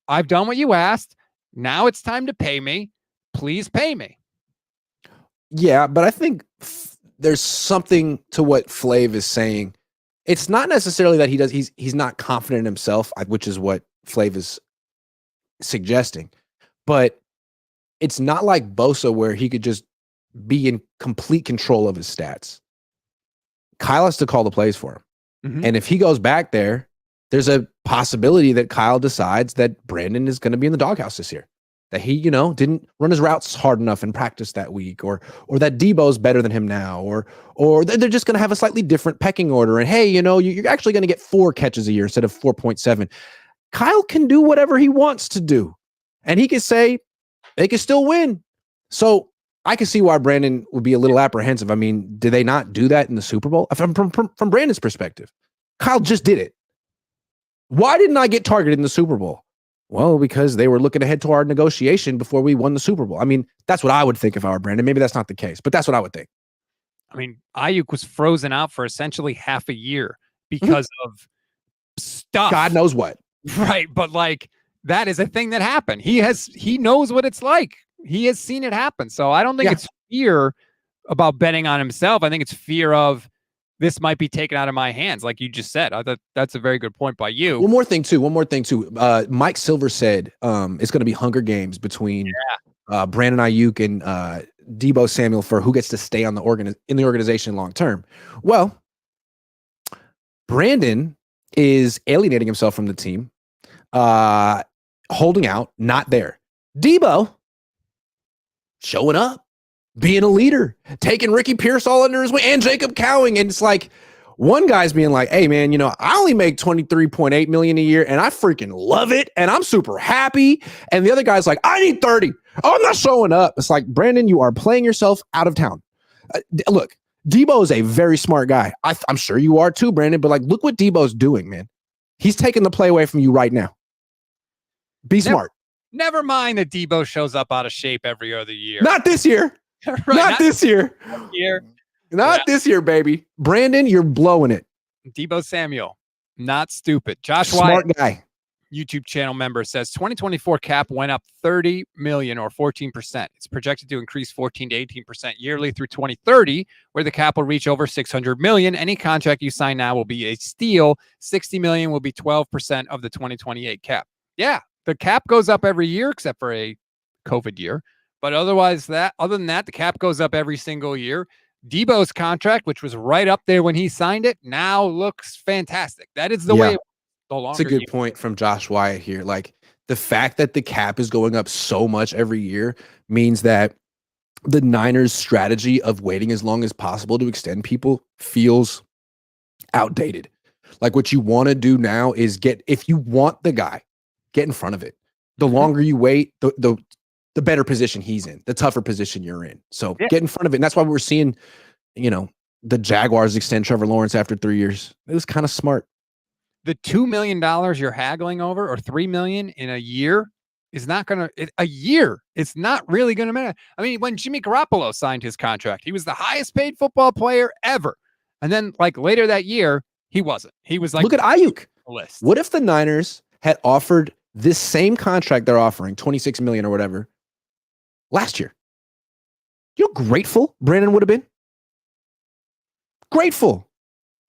I've done what you asked. Now it's time to pay me. Please pay me. Yeah, but I think there's something to what Flav is saying. It's not necessarily that he's not confident in himself, which is what Flav is suggesting. But it's not like Bosa where he could just be in complete control of his stats. Kyle has to call the plays for him. Mm-hmm. And if he goes back there, there's a possibility that Kyle decides that Brandon is going to be in the doghouse this year. That he, didn't run his routes hard enough in practice that week, or that Debo's better than him now, or they're just going to have a slightly different pecking order. And hey, you're actually going to get 4 catches a year instead of 4.7. Kyle can do whatever he wants to do, and he can say they can still win. So I can see why Brandon would be a little apprehensive. I mean, did they not do that in the Super Bowl? From Brandon's perspective, Kyle just did it. Why didn't I get targeted in the Super Bowl? Well, because they were looking ahead to our negotiation before we won the Super Bowl. I mean, that's what I would think if I were Brandon. Maybe that's not the case, but that's what I would think. I mean, Aiyuk was frozen out for essentially half a year because of stuff. God knows what. Right. But like, that is a thing that happened. He knows what it's like. He has seen it happen. So I don't think it's fear about betting on himself. I think it's fear of this might be taken out of my hands, like you just said. I thought that's a very good point by you. One more thing too. Mike Silver said it's going to be Hunger Games between Brandon Aiyuk and Deebo Samuel for who gets to stay on in the organization long term. Well, Brandon is alienating himself from the team, holding out, not there. Deebo showing up, being a leader, taking Ricky Pearson all under his wing, and Jacob Cowing. And it's like, one guy's being like, hey, man, I only make $23.8 million a year, and I freaking love it, and I'm super happy. And the other guy's like, I need 30. Oh, I'm not showing up. It's like, Brandon, you are playing yourself out of town. Look, Deebo is a very smart guy. I'm sure you are too, Brandon, but like, look what Deebo's doing, man. He's taking the play away from you right now. Be smart. Never mind that Deebo shows up out of shape every other year. Not this year. Right, not this year. Not this year, baby. Brandon, you're blowing it. Deebo Samuel, not stupid. Josh Smart Wyatt, guy. YouTube channel member, says 2024 cap went up 30 million or 14%. It's projected to increase 14 to 18% yearly through 2030, where the cap will reach over 600 million. Any contract you sign now will be a steal. 60 million will be 12% of the 2028 cap. Yeah, the cap goes up every year except for a COVID year. But other than that, the cap goes up every single year. Deebo's contract, which was right up there when he signed it, now looks fantastic. That is the way. It's a good point from Josh Wyatt here. Like, the fact that the cap is going up so much every year means that the Niners' strategy of waiting as long as possible to extend people feels outdated. Like, what you want to do now is if you want the guy, get in front of it. The longer you wait, the better position he's in, the tougher position you're in. So get in front of it. And that's why we're seeing, the Jaguars extend Trevor Lawrence after 3 years. It was kind of smart. The $2 million you're haggling over, or $3 million in a year, is not going to, a year. It's not really going to matter. I mean, when Jimmy Garoppolo signed his contract, he was the highest paid football player ever. And then like later that year, he wasn't. He was like, look at Aiyuk. List. What if the Niners had offered this same contract they're offering, 26 million or whatever, last year? You know, grateful Brandon would have been. Grateful.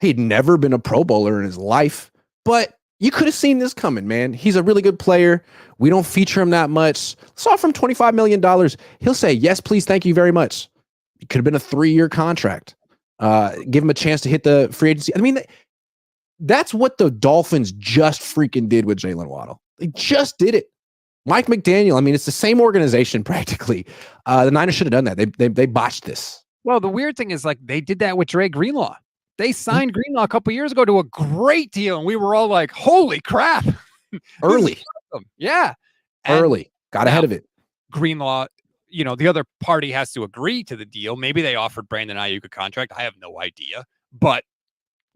He'd never been a Pro Bowler in his life, but you could have seen this coming, man. He's a really good player. We don't feature him that much. Let's offer him $25 million. He'll say, yes, please, thank you very much. It could have been a 3-year contract. Give him a chance to hit the free agency. I mean, that's what the Dolphins just freaking did with Jalen Waddle. They just did it. Mike McDaniel, I mean, it's the same organization practically. The Niners should have done that. They botched this. Well, the weird thing is, like, they did that with Dre Greenlaw. They signed Greenlaw a couple years ago to a great deal, and we were all like, holy crap. Early. Yeah. Early. Got ahead of it. Greenlaw, the other party has to agree to the deal. Maybe they offered Brandon Aiyuk a contract. I have no idea. But,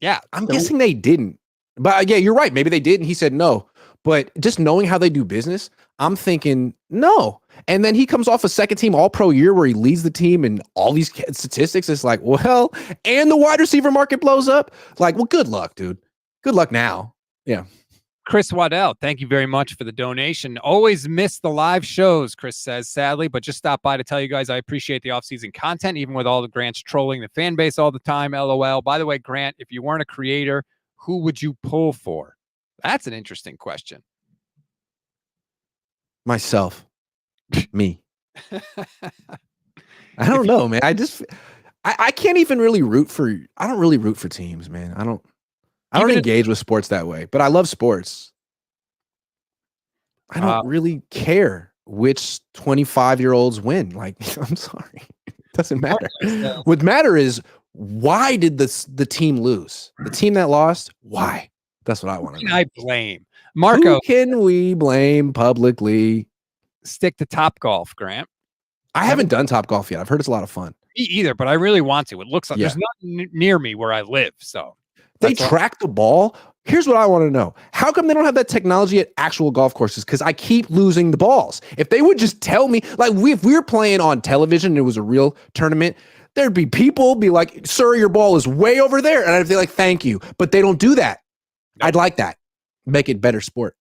yeah. I'm guessing they didn't. But, yeah, you're right. Maybe they did, and he said no. But just knowing how they do business, I'm thinking, no. And then he comes off a second team all-pro year where he leads the team in all these statistics. It's like, well, and the wide receiver market blows up. Like, well, good luck, dude. Good luck now. Yeah. Chris Waddell, thank you very much for the donation. Always miss the live shows, Chris says, sadly, but just stop by to tell you guys I appreciate the off-season content, even with all the Grants trolling the fan base all the time. LOL. By the way, Grant, if you weren't a creator, who would you pull for? That's an interesting question. Myself. Me. I don't know, man. I can't even really I don't really root for teams, man. I don't engage with sports that way, but I love sports. I don't really care which 25-year-olds win. Like, I'm sorry. It doesn't matter. What matter is, why did the team lose? The team that lost, why? That's what I want to know. I blame Marco. Who can we blame publicly? Stick to Topgolf, Grant. I haven't done Topgolf yet. I've heard it's a lot of fun. Me either, but I really want to. It looks like there's nothing near me where I live, so they track the ball. Here's what I want to know. How come they don't have that technology at actual golf courses? Because I keep losing the balls. If they would just tell me, like, if we were playing on television and it was a real tournament, there'd be people be like, sir, your ball is way over there. And I'd be like, thank you. But they don't do that. Nope. I'd like that. Make it better sport.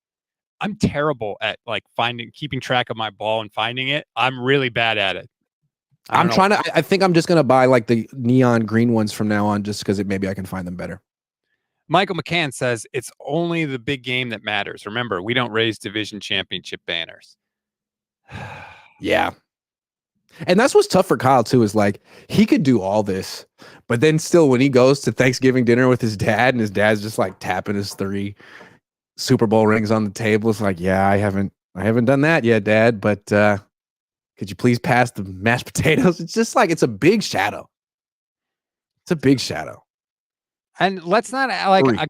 I'm terrible at like keeping track of my ball and finding it. I'm really bad at it. I think I'm just going to buy like the neon green ones from now on, just because maybe I can find them better. Michael McCann says it's only the big game that matters. Remember, we don't raise division championship banners. Yeah. And that's what's tough for Kyle too, is like, he could do all this, but then still when he goes to Thanksgiving dinner with his dad and his dad's just like tapping his 3 Super Bowl rings on the table, it's like, yeah, I haven't done that yet, Dad, but could you please pass the mashed potatoes? It's just like, it's a big shadow. It's a big shadow. And let's not again,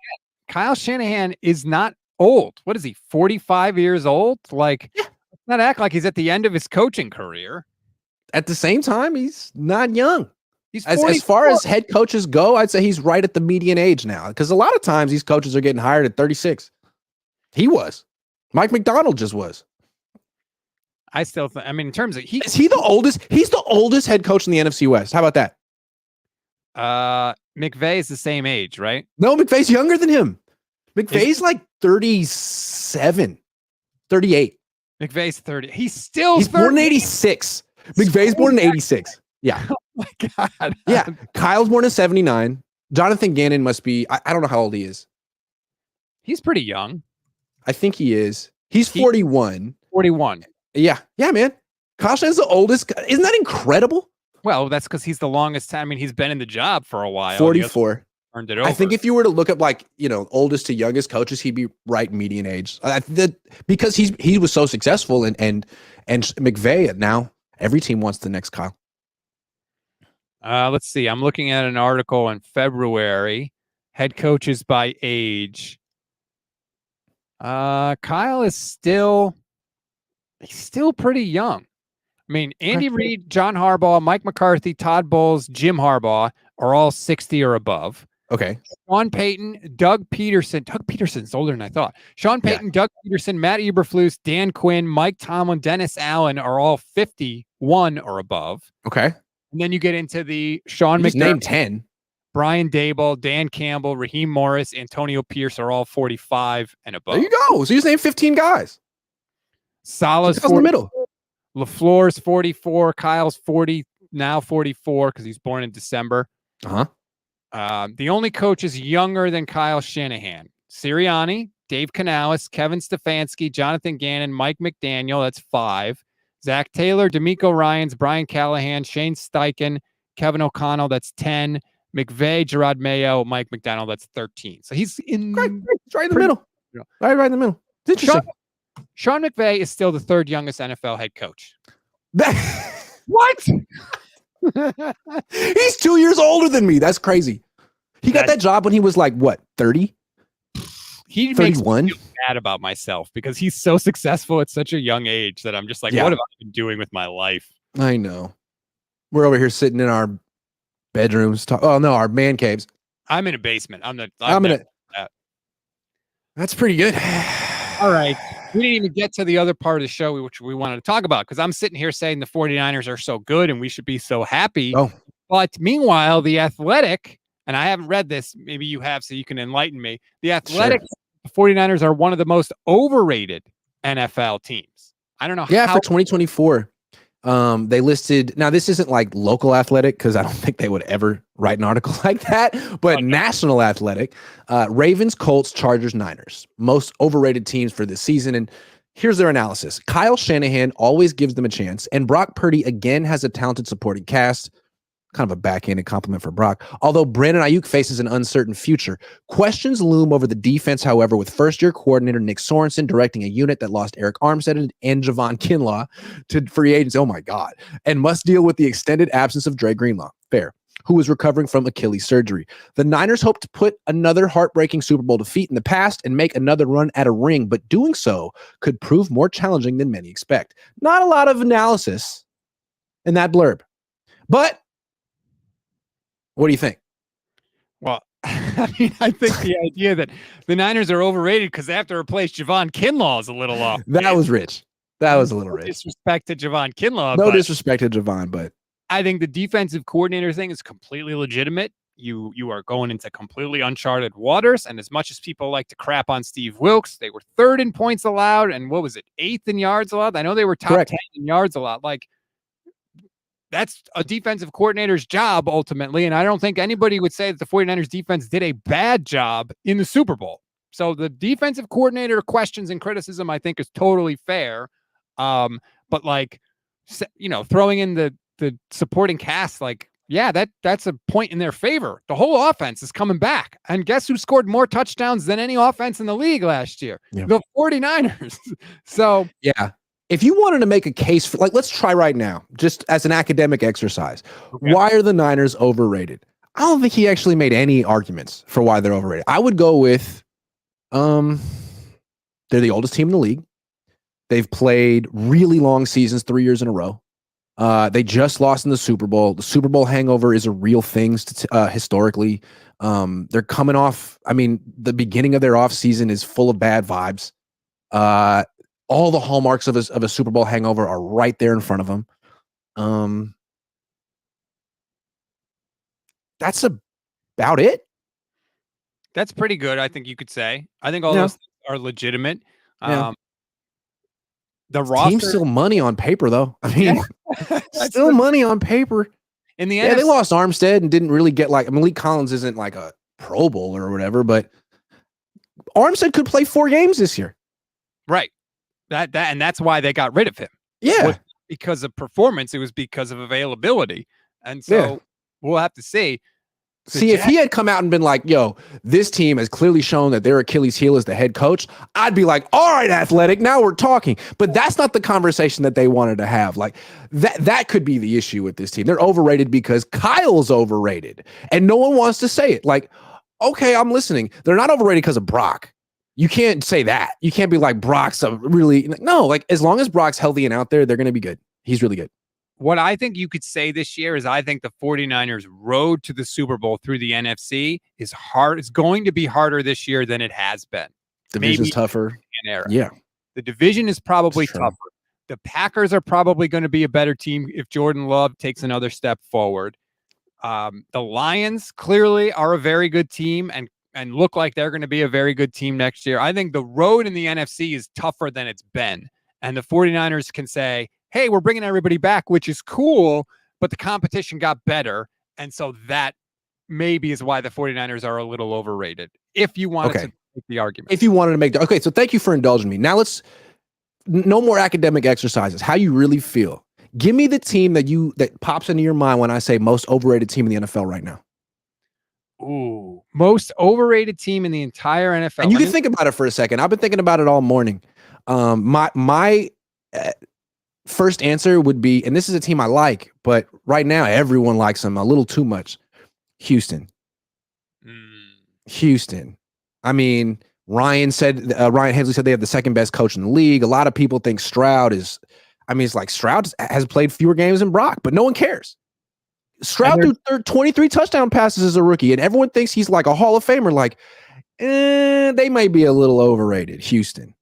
Kyle Shanahan is not old. What is he? 45 years old? Like, let's not act like he's at the end of his coaching career. At the same time, he's not young. He's as far as head coaches go, I'd say he's right at the median age now. Because a lot of times these coaches are getting hired at 36. He was. Mike McDonald just was. I still think, I mean, in terms of is he the oldest? He's the oldest head coach in the NFC West. How about that? McVay is the same age, right? No, McVay's younger than him. McVay's like 37, 38. McVay's 30. He's born in 86. McVay's born in 86. Yeah. Oh my God. Yeah. Kyle's born in 79. Jonathan Gannon must be, I don't know how old he is. He's pretty young. I think he is. He's 41. 41. Yeah. Yeah, man. Kyle Shanahan's the oldest. Isn't that incredible? Well, that's because he's the longest time. I mean, he's been in the job for a while. 44. Earned it over. I think if you were to look up like, oldest to youngest coaches, he'd be right median age. Because he was so successful and McVay, now every team wants the next Kyle. Let's see. I'm looking at an article in February. Head coaches by age. Kyle is still pretty young. I mean, Andy Reid, John Harbaugh, Mike McCarthy, Todd Bowles, Jim Harbaugh are all 60 or above. Okay. Sean Payton, Doug Peterson. Doug Peterson's older than I thought. Sean Payton, Doug Peterson, Matt Eberflus, Dan Quinn, Mike Tomlin, Dennis Allen are all 51 or above. Okay. And then you get into the Sean McDermott, named 10. Brian Daboll, Dan Campbell, Raheem Morris, Antonio Pierce are all 45 and above. There you go. So you just named 15 guys. Salah's in the middle. LaFleur's 44. Kyle's 40, now 44 because he's born in December. The only coach is younger than Kyle Shanahan. Sirianni, Dave Canales, Kevin Stefanski, Jonathan Gannon, Mike McDaniel. That's 5. Zach Taylor, D'Amico Ryans, Brian Callahan, Shane Steichen, Kevin O'Connell. That's 10. McVay, Gerard Mayo, Mike McDonald. That's 13. So he's right in the middle. Right in the middle. It's interesting. Sean McVay is still the 3rd youngest NFL head coach. What? He's 2 years older than me. That's crazy. He got that job when he was like, what, 30? He 31? Makes me feel bad about myself because he's so successful at such a young age that I'm just like, what have I been doing with my life? I know. We're over here sitting in our bedrooms. Our man caves. I'm in a basement. That's pretty good. All right. We didn't even get to the other part of the show, which we wanted to talk about, because I'm sitting here saying the 49ers are so good and we should be so happy. Oh. But meanwhile, The Athletic, and I haven't read this, maybe you have, so you can enlighten me. The Athletic, the 49ers are one of the most overrated NFL teams. I don't know how. for 2024. They listed, now this isn't like local Athletic, because I don't think they would ever write an article like that, but national Athletic, Ravens, Colts, Chargers, Niners, most overrated teams for this season. And here's their analysis. Kyle Shanahan always gives them a chance, and Brock Purdy again has a talented supporting cast. Kind of a backhanded compliment for Brock. Although Brandon Aiyuk faces an uncertain future, questions loom over the defense, however, with first-year coordinator Nick Sorensen directing a unit that lost Eric Armstead and Javon Kinlaw to free agents. Oh, my God. And must deal with the extended absence of Dre Greenlaw. Fair. Who was recovering from Achilles surgery. The Niners hope to put another heartbreaking Super Bowl defeat in the past and make another run at a ring, but doing so could prove more challenging than many expect. Not a lot of analysis in that blurb. But what do you think? Well, I mean, I think the idea that the Niners are overrated because they have to replace Javon Kinlaw is a little off. That was rich. That was a little rich. Disrespect to Javon Kinlaw. No disrespect to Javon, but I think the defensive coordinator thing is completely legitimate. You are going into completely uncharted waters. And as much as people like to crap on Steve Wilkes, they were third in points allowed. And what was it? 8th in yards allowed. I know they were top 10 in yards allowed. Like, that's a defensive coordinator's job ultimately. And I don't think anybody would say that the 49ers defense did a bad job in the Super Bowl. So the defensive coordinator questions and criticism, I think, is totally fair. But like, you know, throwing in the supporting cast, like, yeah, that's a point in their favor. The whole offense is coming back. And guess who scored more touchdowns than any offense in the league last year? Yeah. The 49ers. So yeah. If you wanted to make a case for, like, let's try right now, just as an academic exercise. Okay. Why are the Niners overrated? I don't think he actually made any arguments for why they're overrated. I would go with, they're the oldest team in the league. They've played really long seasons, 3 years in a row. They just lost in the Super Bowl. The Super Bowl hangover is a real thing historically. They're coming off, I mean, the beginning of their offseason is full of bad vibes. All the hallmarks of a Super Bowl hangover are right there in front of them. That's about it. That's pretty good, I think you could say. I think all those things are legitimate. The roster, team's still money on paper, though. I mean, still money on paper. In the NFC, they lost Armstead and didn't really get, like, I mean, Malik Collins isn't like a Pro Bowler or whatever, but Armstead could play 4 games this year. Right. And that's why they got rid of him. Yeah. Because of performance, it was because of availability. And so we'll have to see. See, if he had come out and been like, yo, this team has clearly shown that their Achilles heel is the head coach, I'd be like, all right, Athletic, now we're talking. But that's not the conversation that they wanted to have. Like, that could be the issue with this team. They're overrated because Kyle's overrated. And no one wants to say it. Like, okay, I'm listening. They're not overrated because of Brock. You can't say that. You can't be like, Brock's a really, no, like, as long as Brock's healthy and out there, they're going to be good. He's really good. What I think you could say this year is I think the 49ers road to the Super Bowl through the NFC is hard. It's going to be harder this year than it has been. Division's tougher. Yeah. The division is probably tougher. The Packers are probably going to be a better team if Jordan Love takes another step forward. The Lions clearly are a very good team and look like they're going to be a very good team next year. I think the road in the NFC is tougher than it's been. And the 49ers can say, hey, we're bringing everybody back, which is cool, but the competition got better. And so that maybe is why the 49ers are a little overrated. If you wanted to make the argument. If you wanted to make the, okay, so thank you for indulging me. Now no more academic exercises. How you really feel. Give me the team that pops into your mind when I say most overrated team in the NFL right now. Ooh, most overrated team in the entire NFL. And you can think about it for a second. I've been thinking about it all morning. My first answer would be, and this is a team I like, but right now everyone likes them a little too much. Houston. Houston. I mean, Ryan Hensley said they have the second best coach in the league. A lot of people think Stroud is, I mean, it's like Stroud has played fewer games than Brock, but no one cares. Stroud threw 23 touchdown passes as a rookie, and everyone thinks he's like a Hall of Famer. Like, they might be a little overrated, Houston.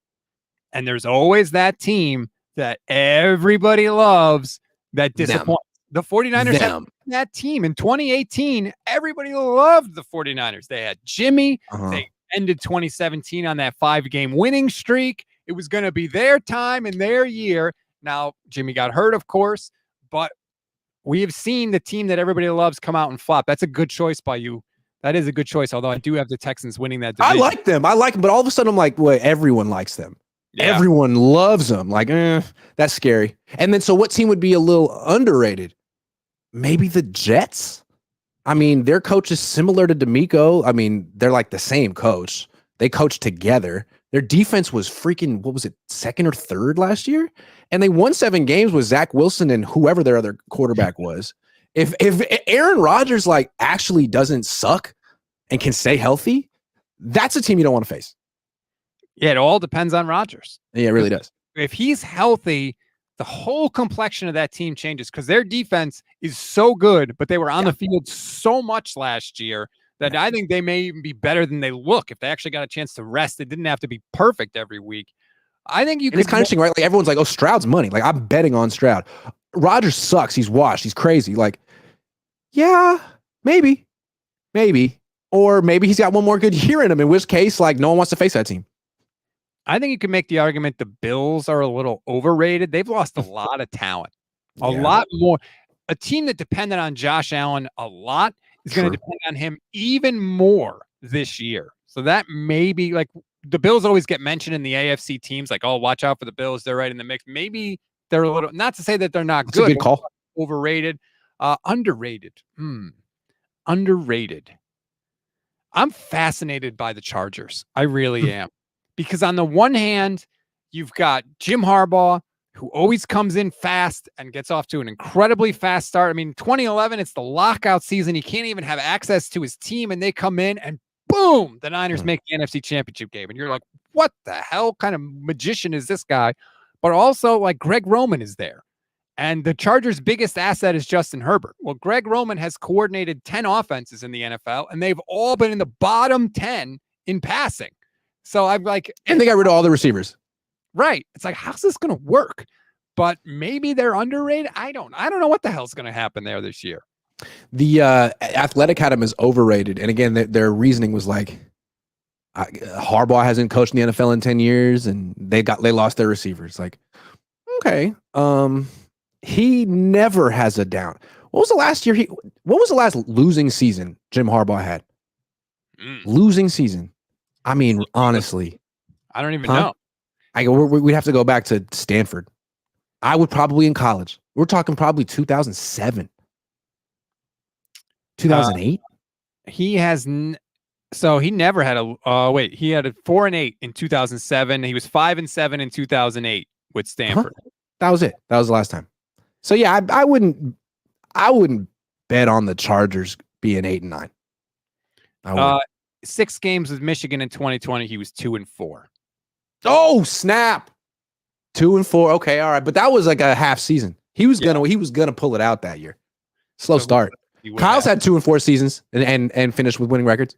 And there's always that team that everybody loves that disappoints. The 49ers had that team in 2018. Everybody loved the 49ers. They had Jimmy. They ended 2017 on that 5-game winning streak. It was going to be their time and their year. Now, Jimmy got hurt, of course, but we have seen the team that everybody loves come out and flop. That's a good choice by you. That is a good choice, although I do have the Texans winning that division. I like them, but all of a sudden I'm like, well, everyone likes them. Yeah. Everyone loves them. Like, that's scary. And then, so what team would be a little underrated? Maybe the Jets? I mean, their coach is similar to D'Amico. I mean, they're like the same coach. They coach together. Their defense was freaking, what was it, second or third last year? And they won 7 games with Zach Wilson and whoever their other quarterback was. If Aaron Rodgers like actually doesn't suck and can stay healthy, that's a team you don't want to face. Yeah, it all depends on Rodgers. Yeah, it really does. If he's healthy, the whole complexion of that team changes because their defense is so good, but they were on the field so much last year that I think they may even be better than they look if they actually got a chance to rest. It didn't have to be perfect every week. I think you could. It's kind of interesting, right? Like everyone's like, oh, Stroud's money. Like I'm betting on Stroud. Rodgers sucks. He's washed. He's crazy. Like, yeah, maybe. Or maybe he's got one more good year in him, in which case, like, no one wants to face that team. I think you can make the argument the Bills are a little overrated. They've lost a lot of talent, a lot more. A team that depended on Josh Allen a lot is going to depend on him even more this year. So that may be like the Bills always get mentioned in the AFC teams, like, oh, watch out for the Bills. They're right in the mix. Maybe they're a little, not to say that they're not good. That's a good call. Overrated, underrated. Underrated. I'm fascinated by the Chargers. I really am. Because on the one hand, you've got Jim Harbaugh, who always comes in fast and gets off to an incredibly fast start. I mean, 2011, it's the lockout season. He can't even have access to his team, and they come in and boom, the Niners make the NFC Championship game. And you're like, what the hell kind of magician is this guy? But also, like, Greg Roman is there. And the Chargers' biggest asset is Justin Herbert. Well, Greg Roman has coordinated 10 offenses in the NFL, and they've all been in the bottom 10 in passing. So I'm like, and they got rid of all the receivers. Right. It's like, how's this going to work? But maybe they're underrated. I don't know what the hell's going to happen there this year. The Athletic had them as overrated. And again, their reasoning was like, Harbaugh hasn't coached in the NFL in 10 years and they lost their receivers. Like, okay. He never has a down. What was the last losing season Jim Harbaugh had? Losing season. I mean, honestly, I don't even know. We'd have to go back to Stanford. I would probably in college. We're talking probably 2007, 2008. He has so he never had a. He had a 4-8 in 2007. He was 5-7 in 2008 with Stanford. That was it. That was the last time. So yeah, I wouldn't bet on the Chargers being 8-9. 6 games with Michigan in 2020. He was 2-4. Oh, snap. 2-4. Okay. All right. But that was like a half season. He was gonna pull it out that year. Slow start. Kyle's had 2-4 seasons and finished with winning records.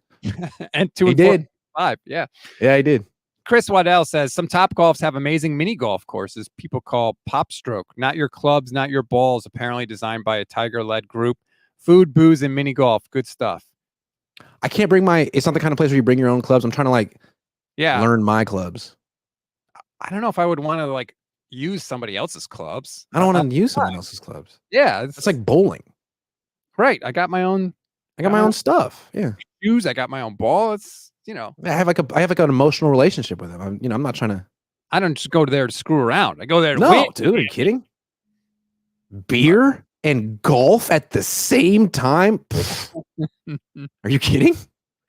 And 2-4. He did. 5. Yeah. Yeah, he did. Chris Waddell says some top golfs have amazing mini golf courses people call Pop Stroke. Not your clubs, not your balls. Apparently designed by a Tiger-led group. Food, booze, and mini golf. Good stuff. I can't bring it's not the kind of place where you bring your own clubs. I'm trying to learn my clubs. I don't know if I would want to use somebody else's clubs. I don't want to use someone else's clubs. Yeah. It's like bowling. Right. I got my own stuff. Yeah. Shoes. I got my own ball. It's, I have an emotional relationship with them. I'm not trying to. I don't just go there to screw around. I go there to win. Dude, are you kidding? Beer and golf at the same time? Are you kidding?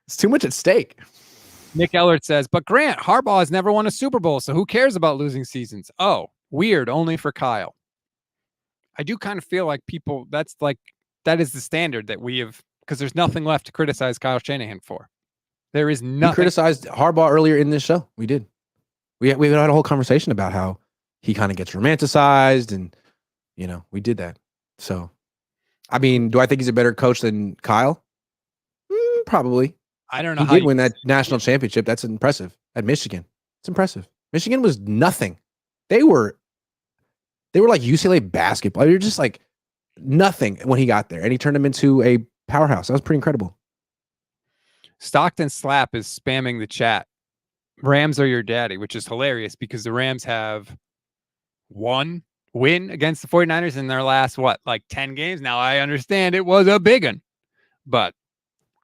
It's too much at stake. Nick Ellert says, but Grant, Harbaugh has never won a Super Bowl, so who cares about losing seasons? Oh, weird, only for Kyle. I do kind of feel like that is the standard that we have, because there's nothing left to criticize Kyle Shanahan for. There is nothing. We criticized Harbaugh earlier in this show. We did. We had a whole conversation about how he kind of gets romanticized, and we did that. So, I mean, do I think he's a better coach than Kyle? Probably. I don't know. He did win that national championship. That's impressive at Michigan. It's impressive. Michigan was nothing. They were like UCLA basketball. They were just like nothing when he got there, and he turned them into a powerhouse. That was pretty incredible. Stockton Slap is spamming the chat. Rams are your daddy, which is hilarious because the Rams have one win against the 49ers in their last, 10 games? Now, I understand it was a big one, but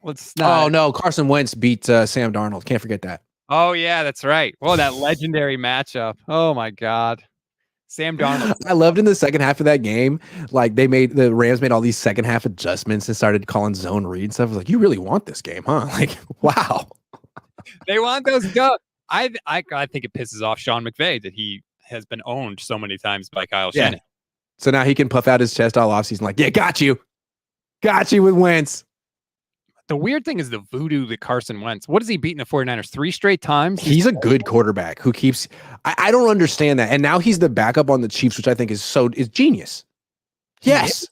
let's not. Oh, no. Carson Wentz beat Sam Darnold. Can't forget that. Oh, yeah, that's right. Well, that legendary matchup. Oh, my God. Sam Darnold. I loved in the second half of that game, like the Rams made all these second half adjustments and started calling zone read and stuff. I was like, you really want this game, huh? Like, wow. They want those dubs. I think it pisses off Sean McVay that he has been owned so many times by Kyle Shanahan. So now he can puff out his chest all offseason like, yeah, got you with Wentz. The weird thing is the voodoo that Carson Wentz. What has he beaten the 49ers 3 straight times? He's a good quarterback who keeps. I don't understand that. And now he's the backup on the Chiefs, which I think is genius. Yes.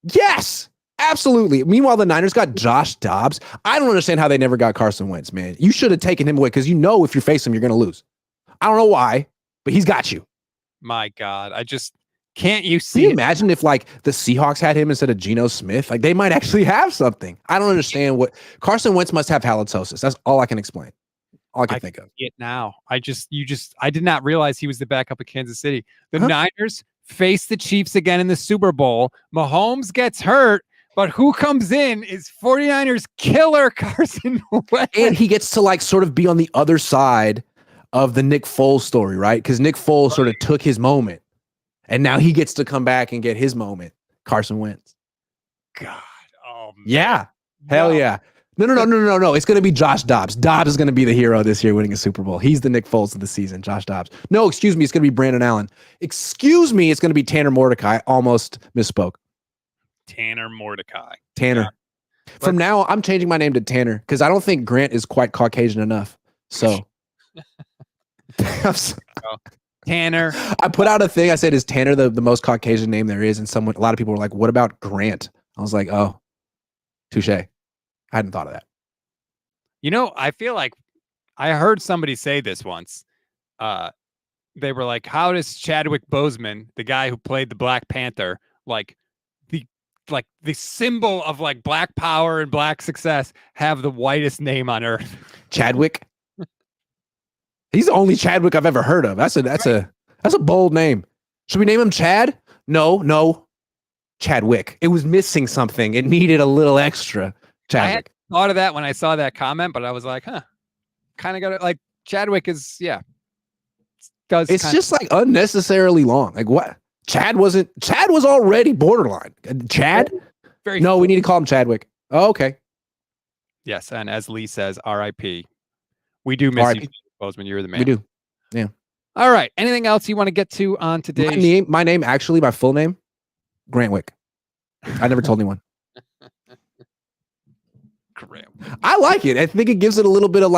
Yes. Absolutely. Meanwhile, the Niners got Josh Dobbs. I don't understand how they never got Carson Wentz, man. You should have taken him away because if you face him, you're going to lose. I don't know why, but he's got you. My God. Can't you see? Can you imagine if the Seahawks had him instead of Geno Smith? Like they might actually have something. I don't understand what Carson Wentz must have halitosis. That's all I can explain. All I can think of. It now. I did not realize he was the backup of Kansas City. The Niners face the Chiefs again in the Super Bowl. Mahomes gets hurt. But who comes in is 49ers killer Carson Wentz. And he gets to sort of be on the other side of the Nick Foles story, right? Because Nick Foles sort of took his moment. And now he gets to come back and get his moment. Carson Wentz. God. Oh, man. Yeah. Hell yeah. No. It's going to be Josh Dobbs. Dobbs is going to be the hero this year winning a Super Bowl. He's the Nick Foles of the season, Josh Dobbs. No, excuse me. It's going to be Brandon Allen. Excuse me. It's going to be Tanner Mordecai. Almost misspoke. Tanner Mordecai. Tanner. Yeah. From now, I'm changing my name to Tanner because I don't think Grant is quite Caucasian enough. So, Tanner. I put out a thing. I said, "Is Tanner the most Caucasian name there is?" And a lot of people were like, "What about Grant?" I was like, "Oh, touche." I hadn't thought of that. I feel like I heard somebody say this once. They were like, "How does Chadwick Boseman, the guy who played the Black Panther, the symbol of black power and black success, have the whitest name on earth?" Chadwick. He's the only Chadwick I've ever heard of. That's a bold name. Should we name him Chad? No. Chadwick. It was missing something. It needed a little extra. Chadwick. I had thought of that when I saw that comment, but I was like, kind of got it. Chadwick is, yeah. It's just unnecessarily long. What? Chad was already borderline. Chad? No, we need to call him Chadwick. Oh, okay. Yes, and as Lee says, R.I.P. We do miss you, Bozeman. You're the man. We do. Yeah. All right. Anything else you want to get to on today? My name, actually, my full name, Grantwick. I never told anyone. I like it. I think it gives it a little bit of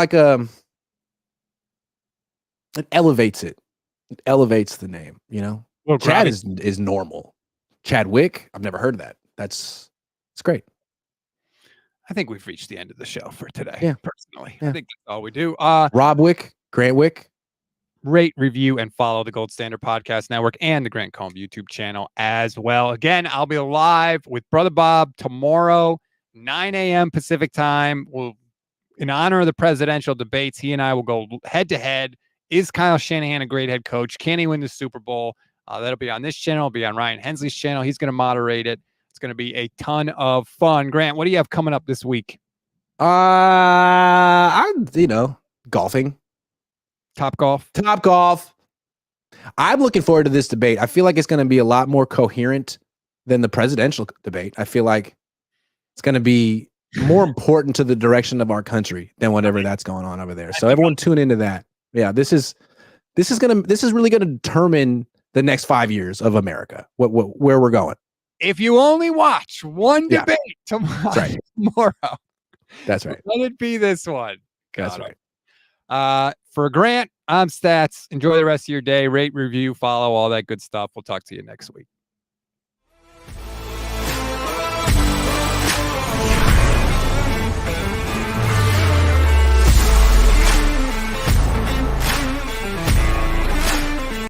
it elevates it. It elevates the name, Well, Chad is normal. Chadwick, I've never heard of that. It's great. I think we've reached the end of the show for today. Yeah. Personally. Yeah. I think that's all we do. Rob Wick, Grant Wick. Rate, review, and follow the Gold Standard Podcast Network and the Grant Combs YouTube channel as well. Again, I'll be live with Brother Bob tomorrow, 9 a.m. Pacific time. In honor of the presidential debates, he and I will go head to head. Is Kyle Shanahan a great head coach? Can he win the Super Bowl? That'll be on this channel. It'll be on Ryan Hensley's channel. He's going to moderate it. It's going to be a ton of fun. Grant, what do you have coming up this week? I'm golfing. Top golf. I'm looking forward to this debate. I feel like it's going to be a lot more coherent than the presidential debate. I feel like it's going to be more important to the direction of our country than whatever that's going on over there. So everyone tune into that. Yeah, this is really going to determine the next 5 years of America. Where we're going. If you only watch one debate tomorrow, that's right. Let it be this one. That's right. For Grant, I'm Stats. Enjoy the rest of your day. Rate, review, follow, all that good stuff. We'll talk to you next week.